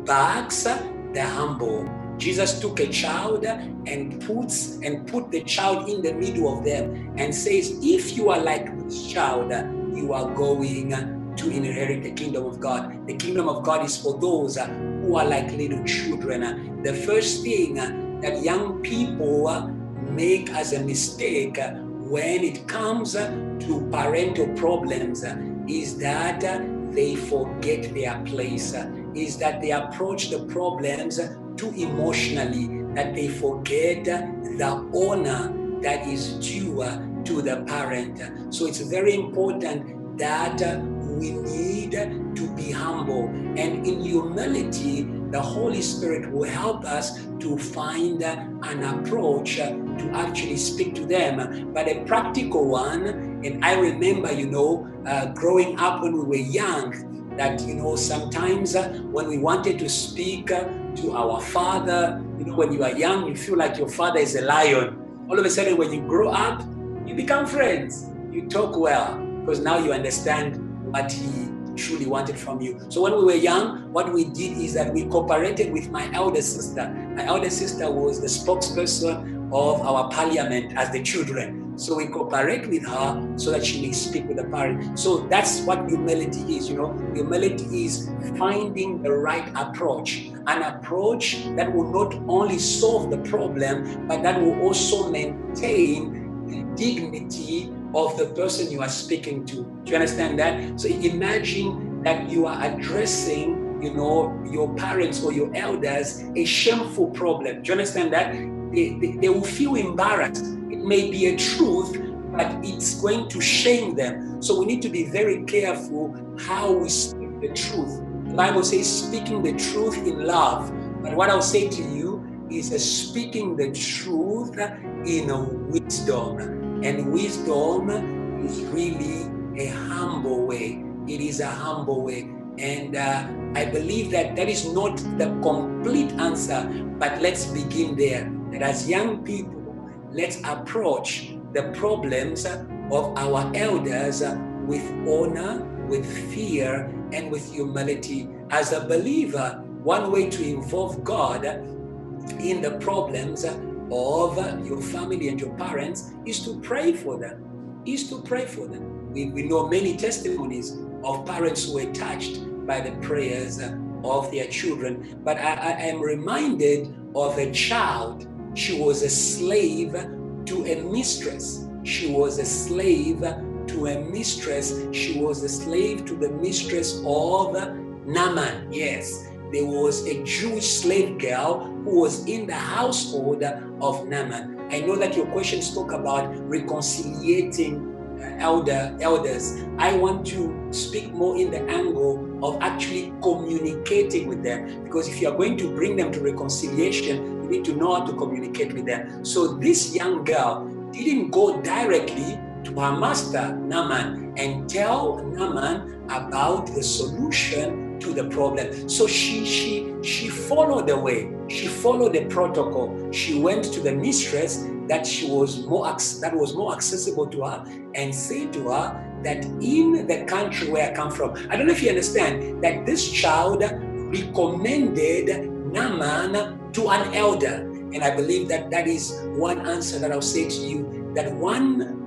[SPEAKER 1] backs the humble. Jesus took a child and put the child in the middle of them and says, if you are like this child, you are going to inherit the kingdom of God. The kingdom of God is for those who are like little children. The first thing that young people make as a mistake when it comes to parental problems is that they forget their place, is that they approach the problems too emotionally, that they forget the honor that is due to the parent. So it's very important that we need to be humble, and in humility the Holy Spirit will help us to find an approach to actually speak to them, but a practical one. And I remember, growing up when we were young, that sometimes when we wanted to speak to our father, when you are young, you feel like your father is a lion. All of a sudden, when you grow up, you become friends. You talk well because now you understand what he truly wanted from you. So when we were young, what we did is that we cooperated with my elder sister. My elder sister was the spokesperson of our parliament as the children. So we cooperate with her so that she may speak with the parent. So that's what humility is. Humility is finding the right approach, an approach that will not only solve the problem, but that will also maintain the dignity of the person you are speaking to. Do you understand that? So imagine that you are addressing, your parents or your elders a shameful problem. Do you understand that? They will feel embarrassed. It may be a truth, but it's going to shame them. So we need to be very careful how we speak the truth. The Bible says speaking the truth in love. But what I'll say to you is speaking the truth in wisdom. And wisdom is really a humble way. It is a humble way. And I believe that is not the complete answer, but let's begin there. That as young people, let's approach the problems of our elders with honor, with fear, and with humility. As a believer, one way to involve God in the problems of your family and your parents is to pray for them. We know many testimonies of parents who were touched by the prayers of their children. But I am reminded of a child. She was a slave to a mistress. She was a slave to a mistress. She was a slave to the mistress of Naaman. Yes, there was a Jewish slave girl who was in the household of Naaman. I know that your question spoke about reconciliating elders. I want to speak more in the angle of actually communicating with them, because if you are going to bring them to reconciliation, you need to know how to communicate with them. So this young girl didn't go directly to her master Naaman and tell Naaman about the solution to the problem. So she followed the way. She followed the protocol. She went to the mistress that was more accessible to her and said to her that in the country where I come from, I don't know if you understand that this child recommended Naaman to an elder. And I believe that is one answer that I'll say to you, that one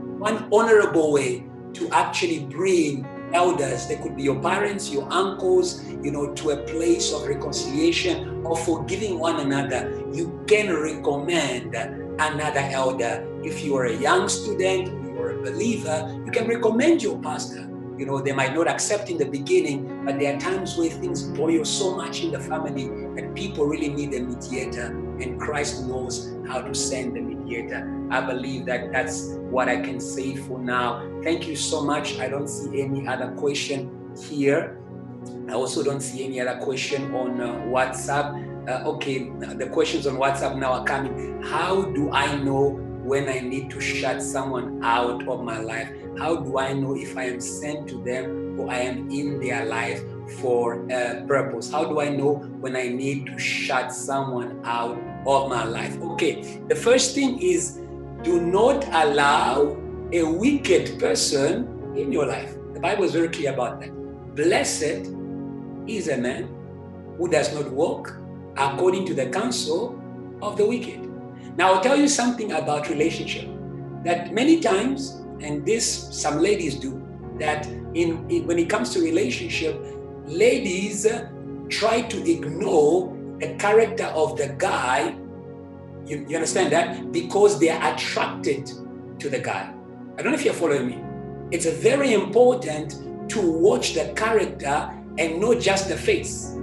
[SPEAKER 1] honorable way to actually bring elders, they could be your parents, your uncles, to a place of reconciliation or forgiving one another. You can recommend another elder. If you are a young student, you are a believer, you can recommend your pastor. They might not accept in the beginning, but there are times where things boil so much in the family that people really need a mediator, and Christ knows how to send the mediator. I believe that that's what I can say for now. Thank you so much. I don't see any other question here. I also don't see any other question on WhatsApp. Okay, the questions on WhatsApp now are coming. How do I know when I need to shut someone out of my life? How do I know if I am sent to them or I am in their life for a purpose? How do I know when I need to shut someone out of my life? Okay, the first thing is, do not allow a wicked person in your life. The Bible is very clear about that. Blessed is a man who does not walk according to the counsel of the wicked. Now, I'll tell you something about relationship, that many times, and this some ladies do, that when it comes to relationship, ladies try to ignore the character of the guy You understand that? Because they are attracted to the guy. I don't know if you're following me. It's very important to watch the character and not just the face.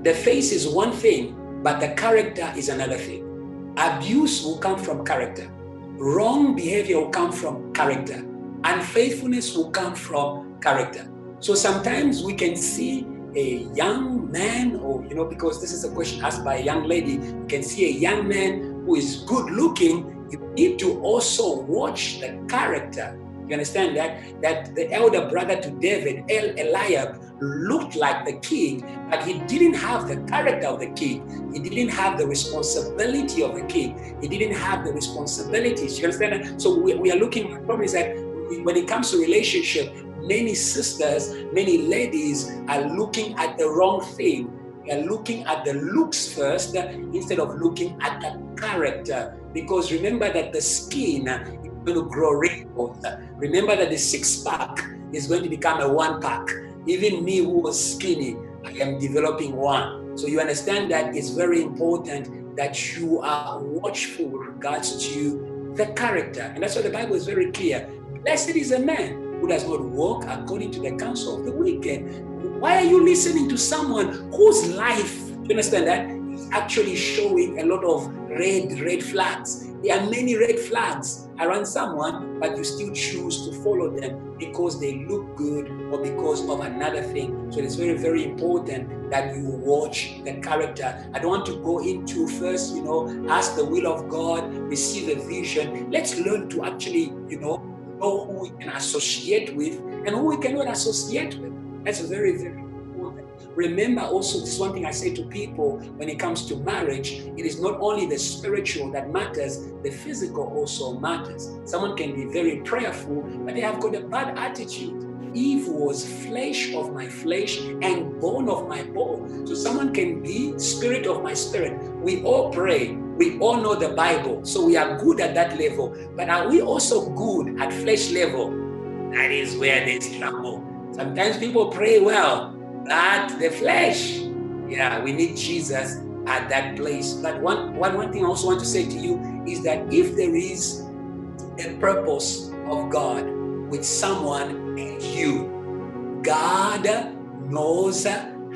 [SPEAKER 1] The face is one thing, but the character is another thing. Abuse will come from character. Wrong behavior will come from character. Unfaithfulness will come from character. So sometimes we can see a young man, or, because this is a question asked by a young lady, you can see a young man who is good looking. You need to also watch the character. You understand that? That the elder brother to David, Eliab, looked like the king, but he didn't have the character of the king. He didn't have the responsibility of the king. He didn't have the responsibilities. You understand that? So we are looking, the problem is that when it comes to relationship, many sisters, many ladies are looking at the wrong thing. They are looking at the looks first instead of looking at the character. Because remember that the skin is going to grow wrinkles. Remember that the 6-pack is going to become a 1-pack. Even me who was skinny, I am developing one. So you understand that it's very important that you are watchful with regards to the character. And that's why the Bible is very clear. Blessed is a man who does not walk according to the counsel of the wicked. Why are you listening to someone whose life, you understand that, is actually showing a lot of red flags? There are many red flags around someone, but you still choose to follow them because they look good or because of another thing. So it's very, very important that you watch the character. I don't want to go into first, ask the will of God, receive a vision. Let's learn to actually, know who we can associate with and who we cannot associate with. That's very, very important. Remember also, this is one thing I say to people when it comes to marriage, it is not only the spiritual that matters, the physical also matters. Someone can be very prayerful, but they have got a bad attitude. Eve was flesh of my flesh and bone of my bone. So someone can be spirit of my spirit. We all pray. We all know the Bible. So we are good at that level. But are we also good at flesh level? That is where there's trouble. Sometimes people pray well, but the flesh, we need Jesus at that place. But one thing I also want to say to you is that if there is a purpose of God with someone and you, God knows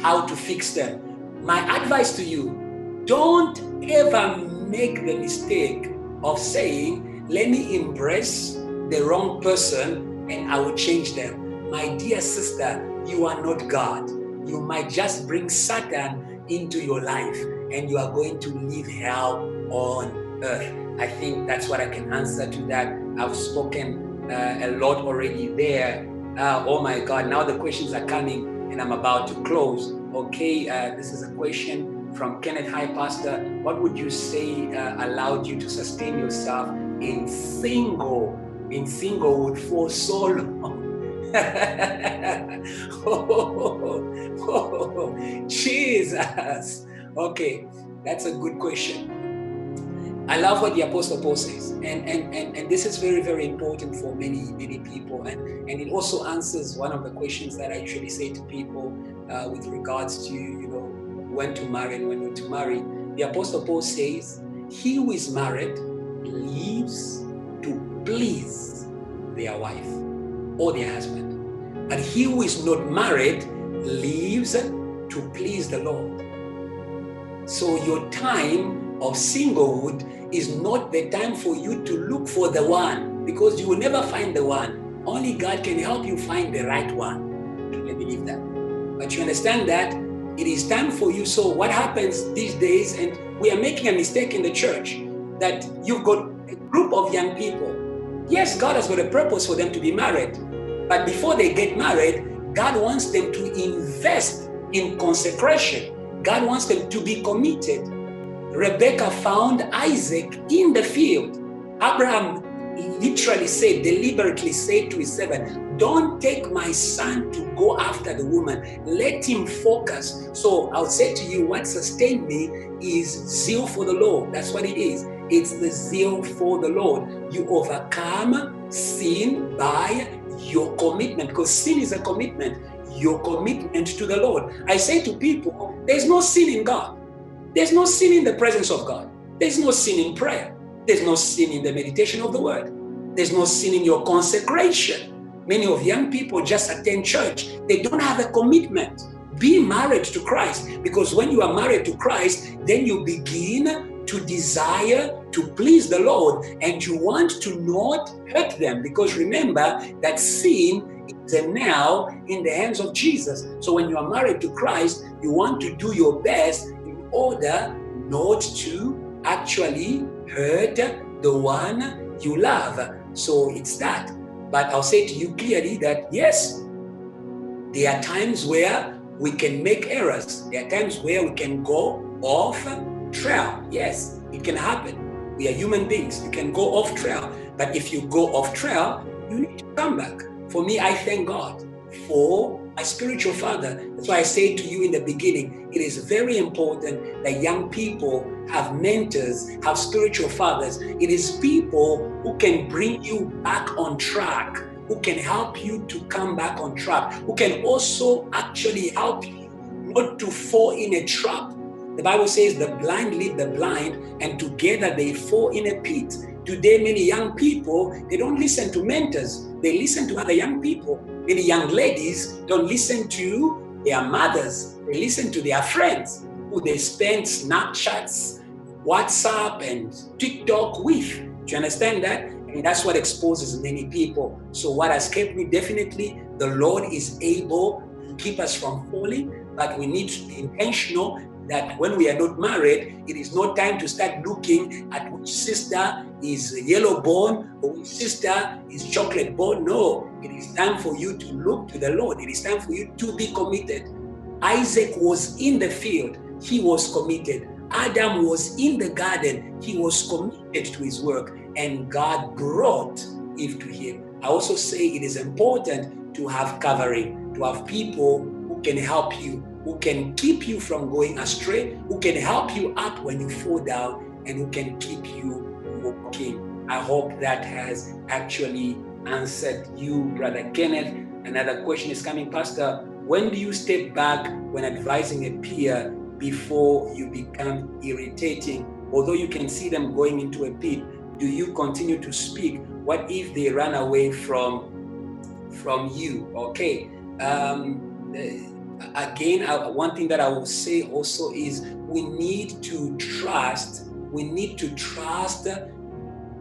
[SPEAKER 1] how to fix them. My advice to you, don't ever make the mistake of saying, let me embrace the wrong person and I will change them. My dear sister, you are not God. You might just bring Satan into your life and you are going to live hell on earth. I think that's what I can answer to that. I've spoken a lot already there. Oh my God, now the questions are coming and I'm about to close. Okay, this is a question from Kenneth. Hi, Pastor. What would you say allowed you to sustain yourself in singlehood for so long? Jesus. Okay, that's a good question. I love what the Apostle Paul says, and this is very, very important for many people, and it also answers one of the questions that I usually say to people with regards to when to marry and when not to marry. The Apostle Paul says, "He who is married lives to please their wife or their husband, but he who is not married lives to please the Lord." So your time of singlehood is not the time for you to look for the one, because you will never find the one. Only God can help you find the right one. I believe that. But you understand that it is time for you. So what happens these days, and we are making a mistake in the church, that you've got a group of young people. Yes, God has got a purpose for them to be married. But before they get married, God wants them to invest in consecration. God wants them to be committed. Rebecca found Isaac in the field. Abraham deliberately said to his servant, don't take my son to go after the woman. Let him focus. So I'll say to you, what sustained me is zeal for the Lord. That's what it is. It's the zeal for the Lord. You overcome sin by your commitment, because sin is a commitment. Your commitment to the Lord. I say to people, there's no sin in God. There's no sin in the presence of God. There's no sin in prayer. There's no sin in the meditation of the word. There's no sin in your consecration. Many of young people just attend church. They don't have a commitment. Be married to Christ, because when you are married to Christ, then you begin to desire to please the Lord, and you want to not hurt them, because remember that sin is now in the hands of Jesus. So when you are married to Christ, you want to do your best in order not to actually hurt the one you love. So it's that. But I'll say to you clearly that yes, there are times where we can make errors. There are times where we can go off trail. Yes, it can happen. We are human beings. You can go off trail. But if you go off trail, you need to come back. For me, I thank God for my spiritual father. That's why I said to you in the beginning, it is very important that young people have mentors, have spiritual fathers. It is people who can bring you back on track, who can help you to come back on track, who can also actually help you not to fall in a trap. The Bible says the blind lead the blind, and together they fall in a pit. Today, many young people, they don't listen to mentors. They listen to other young people. Many young ladies don't listen to their mothers. They listen to their friends who they spend Snapchats, WhatsApp, and TikTok with. Do you understand that? And that's what exposes many people. So what has kept me, definitely, the Lord is able to keep us from falling, but we need to be intentional that when we are not married, it is not time to start looking at which sister is yellow bone or which sister is chocolate bone. No, it is time for you to look to the Lord. It is time for you to be committed. Isaac was in the field. He was committed. Adam was in the garden. He was committed to his work, and God brought Eve to him. I also say it is important to have covering, to have people who can help you, who can keep you from going astray, who can help you up when you fall down, and who can keep you walking. I hope that has actually answered you, Brother Kenneth. Another question is coming, Pastor. When do you step back when advising a peer before you become irritating? Although you can see them going into a pit, do you continue to speak? What if they run away from you? Okay. Again, one thing that I will say also is we need to trust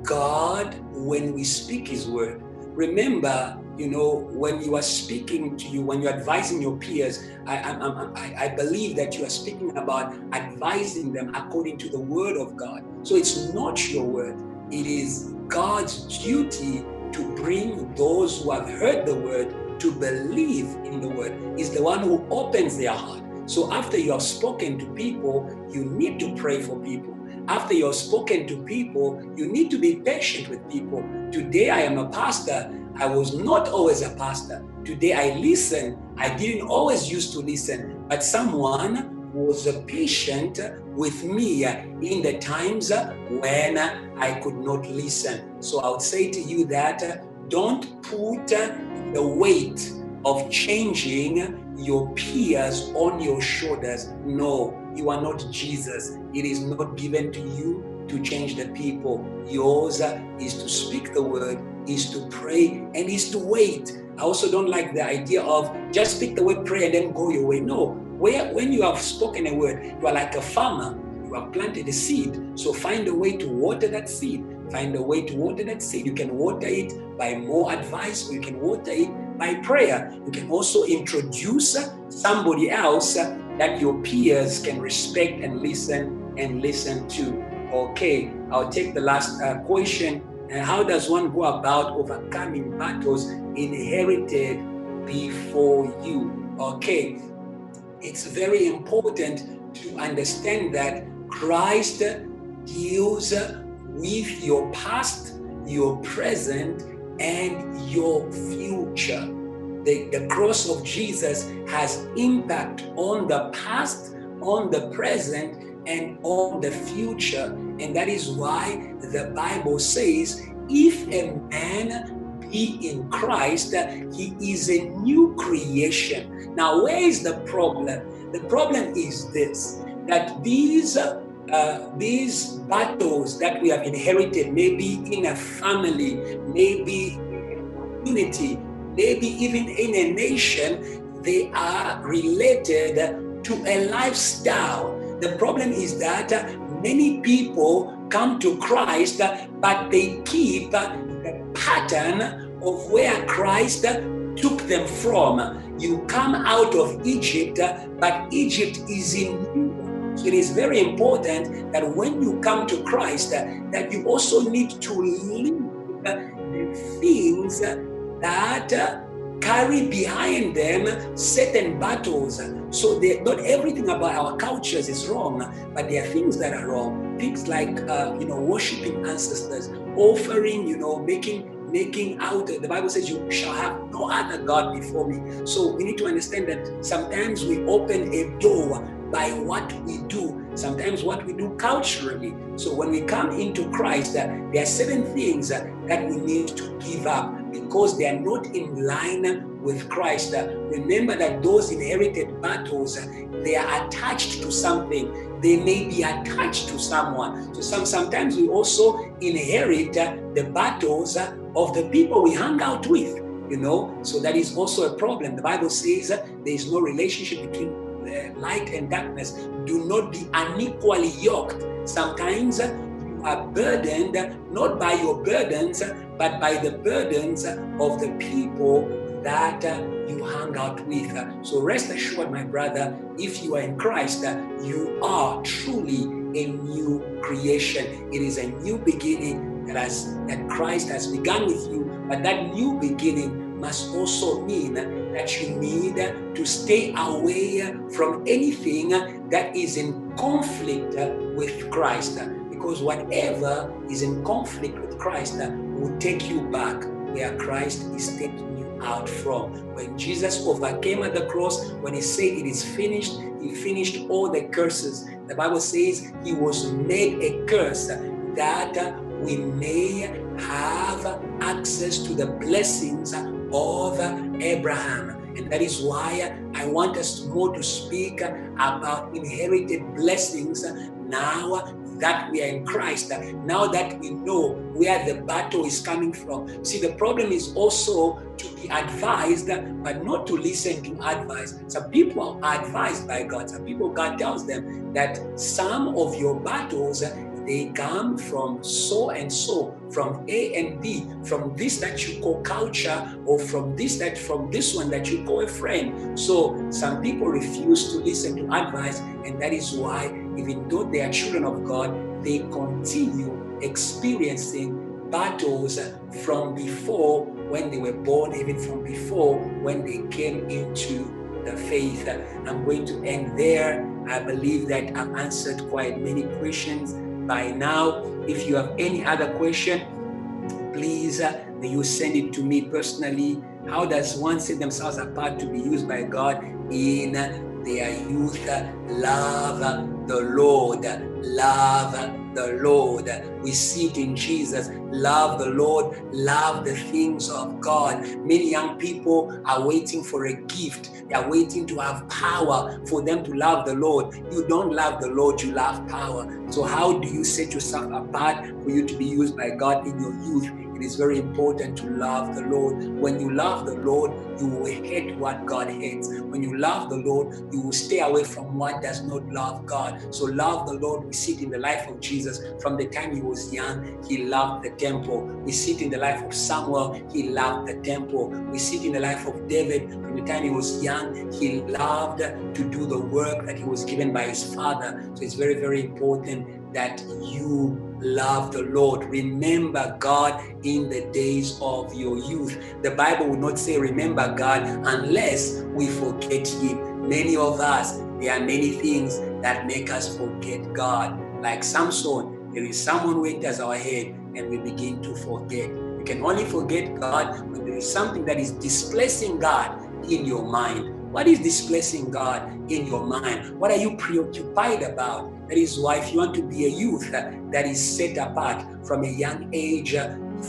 [SPEAKER 1] God when we speak His word. Remember, when you are speaking to you, when you're advising your peers, I believe that you are speaking about advising them according to the word of God. So it's not your word. It is God's duty to bring those who have heard the word to believe in the word. Is the one who opens their heart. So after you have spoken to people, you need to pray for people. After you have spoken to people, you need to be patient with people. Today I am a pastor. I was not always a pastor. Today I listen. I didn't always used to listen, but someone was patient with me in the times when I could not listen. So I would say to you that don't put the weight of changing your peers on your shoulders. No, you are not Jesus. It is not given to you to change the people. Yours is to speak the word, is to pray, and is to wait. I also don't like the idea of just speak the word, pray, and then go your way. No, when you have spoken a word, you are like a farmer. You have planted a seed. So find a way to water that seed. Find a way to water that seed. You can water it by more advice, or you can water it by prayer. You can also introduce somebody else that your peers can respect and listen to. Okay, I'll take the last question. How does one go about overcoming battles inherited before you? Okay, it's very important to understand that Christ deals with your past, your present, and your future. The cross of Jesus has impact on the past, on the present, and on the future. And that is why the Bible says, if a man be in Christ, he is a new creation. Now, where is the problem? The problem is this, that these these battles that we have inherited, maybe in a family, maybe in a community, maybe even in a nation, they are related to a lifestyle. The problem is that many people come to Christ, but they keep the pattern of where Christ took them from. You come out of Egypt, but Egypt is in you. So it is very important that when you come to Christ, that you also need to leave the things that carry behind them certain battles. So not everything about our cultures is wrong, but there are things that are wrong. Things like worshiping ancestors, offering, making out. The Bible says you shall have no other God before me. So we need to understand that sometimes we open a door by what we do, sometimes what we do culturally. So when we come into Christ, there are certain things that we need to give up because they are not in line with Christ. Remember that those inherited battles, they are attached to something. They may be attached to someone. So sometimes we also inherit the battles of the people we hang out with, so that is also a problem. The Bible says there is no relationship between light and darkness. Do not be unequally yoked. Sometimes you are burdened not by your burdens, but by the burdens of the people that you hang out with. So rest assured, my brother, if you are in Christ, you are truly a new creation. It is a new beginning that Christ has begun with you, but that new beginning must also mean that you need to stay away from anything that is in conflict with Christ, because whatever is in conflict with Christ will take you back where Christ is taking you out from. When Jesus overcame at the cross, when he said it is finished, he finished all the curses. The Bible says he was made a curse that we may have access to the blessings of Abraham. And that is why I want us more to speak about inherited blessings now that we are in Christ, now that we know where the battle is coming from. See, the problem is also to be advised, but not to listen to advice. Some people are advised by God. Some people, God tells them that some of your battles, they come from so and so, from A and B, from this that you call culture, or from this one that you call a friend. So some people refuse to listen to advice, and that is why, even though they are children of God, they continue experiencing battles from before when they were born, even from before when they came into the faith. I'm going to end there. I believe that I've answered quite many questions by now. If you have any other question, please may you send it to me personally. How does one set themselves apart to be used by God in their youth? Love the Lord. Love the Lord. We see it in Jesus. Love the Lord. Love the things of God. Many young people are waiting for a gift. They are waiting to have power for them to love the Lord. You don't love the Lord, you love power. So how do you set yourself apart for you to be used by God in your youth? It is very important to love the Lord. When you love the Lord, you will hate what God hates. When you love the Lord, you will stay away from what does not love God. So love the Lord. We see it in the life of Jesus. From the time he was young, he loved the temple. We see it in the life of Samuel. He loved the temple. We see it in the life of David. From the time he was young, he loved to do the work that he was given by his father. So it's very, very important that you love the Lord. Remember God in the days of your youth. The Bible will not say remember God unless we forget him. Many of us, there are many things that make us forget God. Like Samson, there is someone who enters our head and we begin to forget. You can only forget God when there is something that is displacing God in your mind. What is displacing God in your mind? What are you preoccupied about? That is why if you want to be a youth that is set apart from a young age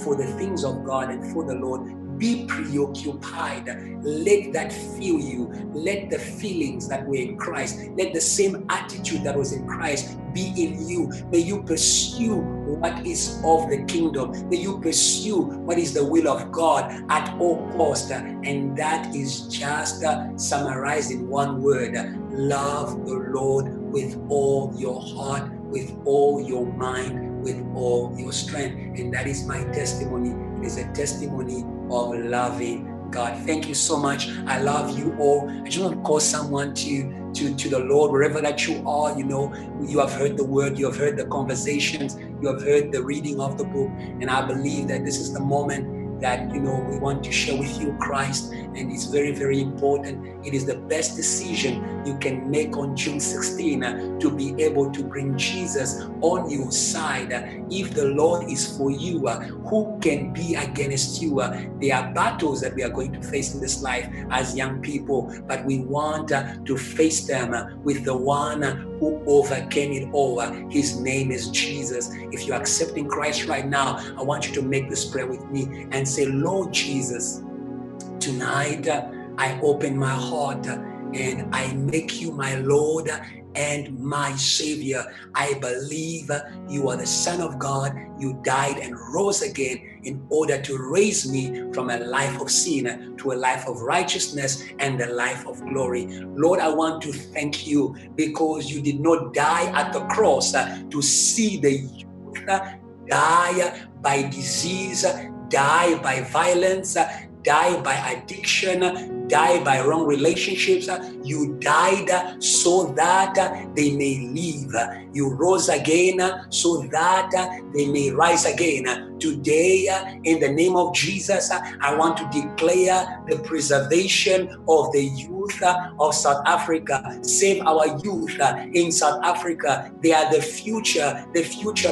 [SPEAKER 1] for the things of God and for the Lord, be preoccupied. Let that fill you. Let the feelings that were in Christ, let the same attitude that was in Christ be in you. May you pursue what is of the kingdom. May you pursue what is the will of God at all cost. And that is just summarized in one word: love the Lord with all your heart, with all your mind, with all your strength. And that is my testimony. It is a testimony of loving God. Thank you so much. I love you all. I just want to call someone to the Lord, wherever that you are. You know, you have heard the word, you have heard the conversations, you have heard the reading of the book. And I believe that this is the moment that, you know, we want to share with you Christ. And it's very, very important. It is the best decision you can make on June 16 to be able to bring Jesus on your side. If the Lord is for you, who can be against you? There are battles that we are going to face in this life as young people, but we want to face them with the one who overcame it all. His name is Jesus. If you're accepting Christ right now, I want you to make this prayer with me and say, Lord Jesus, tonight I open my heart and I make you my Lord and my Savior. I believe you are the Son of God. You died and rose again in order to raise me from a life of sin to a life of righteousness and a life of glory. Lord, I want to thank you because you did not die at the cross to see the youth die by disease, die by violence, die by addiction, die by wrong relationships. You died so that they may live. You rose again so that they may rise again. Today, in the name of Jesus, I want to declare the preservation of the youth of South Africa. Save our youth in South Africa. They are the future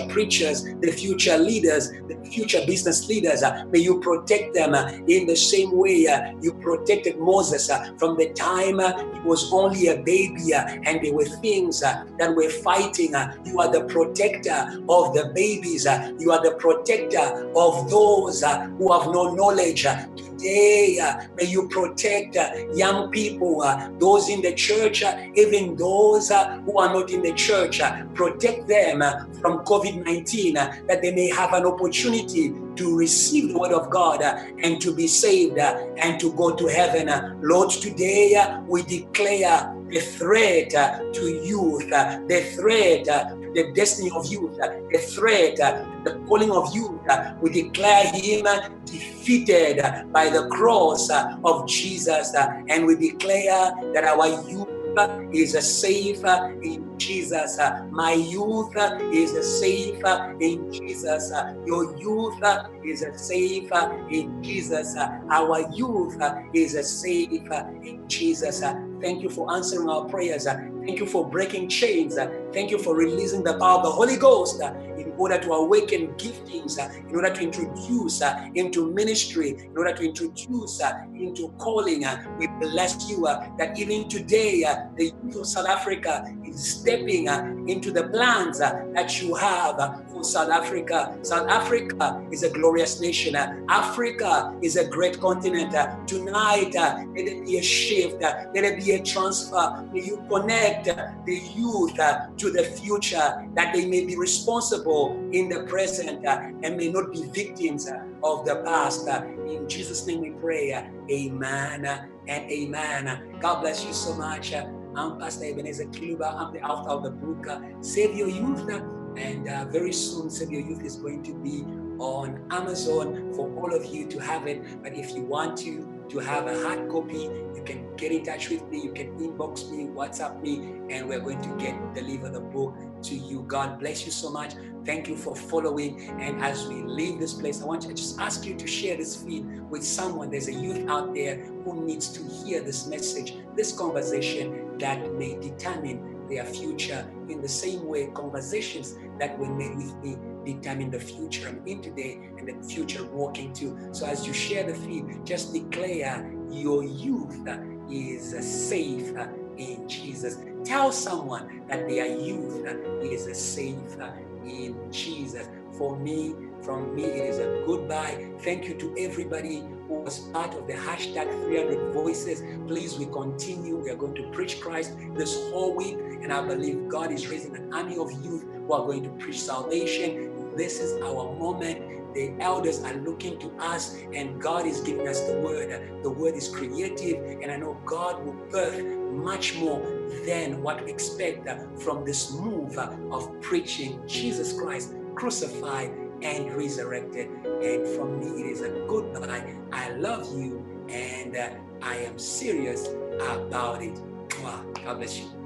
[SPEAKER 1] preachers, the future leaders, the future business leaders. May you protect them in the same way you protected Moses from the time he was only a baby and there were things that were fighting. You are the protector of the babies. You are the protector of those who have no knowledge. Today, may you protect young people, those in the church, even those who are not in the church. Protect them from COVID-19, that they may have an opportunity to receive the word of God and to be saved and to go to heaven. Lord, today we declare the threat to youth, the threat to the destiny of youth, the threat to the calling of youth. We declare him defeated by the cross of Jesus, and we declare that our youth is safe in Jesus. My youth is safe in Jesus. Your youth is safe in Jesus. Our youth is safe in Jesus. Thank you for answering our prayers. Thank you for breaking chains. Thank you for releasing the power of the Holy Ghost in order to awaken giftings, in order to introduce into ministry, in order to introduce into calling. We bless you that even today, the youth of South Africa is stepping into the plans that you have for South Africa. South Africa is a glorious nation. Africa is a great continent. Tonight, let it be a shift. Let it be a transfer. May you connect the youth to the future, that they may be responsible in the present and may not be victims of the past. In Jesus' name we pray. Amen and amen. God bless you so much. I'm Pastor E Kiluba. I'm the author of the book, Save Your Youth. And very soon, Save Your Youth is going to be on Amazon for all of you to have it. But if you want to have a hard copy, you can get in touch with me. You can inbox me, WhatsApp me, and we're going to deliver the book to you. God bless you so much. Thank you for following. And as we leave this place, I want to just ask you to share this feed with someone. There's a youth out there who needs to hear this message, this conversation that may determine their future. In the same way, conversations that were made with me determine the future I'm in today and the future I'm walking to. So as you share the feed, just declare your youth is safe in Jesus. Tell someone that their youth is safe in Jesus. From me, it is a goodbye. Thank you to everybody who was part of the hashtag 300 Voices, please, we continue. We are going to preach Christ this whole week, and I believe God is raising an army of youth who are going to preach salvation. This is our moment. The elders are looking to us, and God is giving us the word. The word is creative, and I know God will birth much more than what we expect from this move of preaching Jesus Christ crucified and resurrected. And from me, it is a goodbye. I love you, and I am serious about it. God bless you.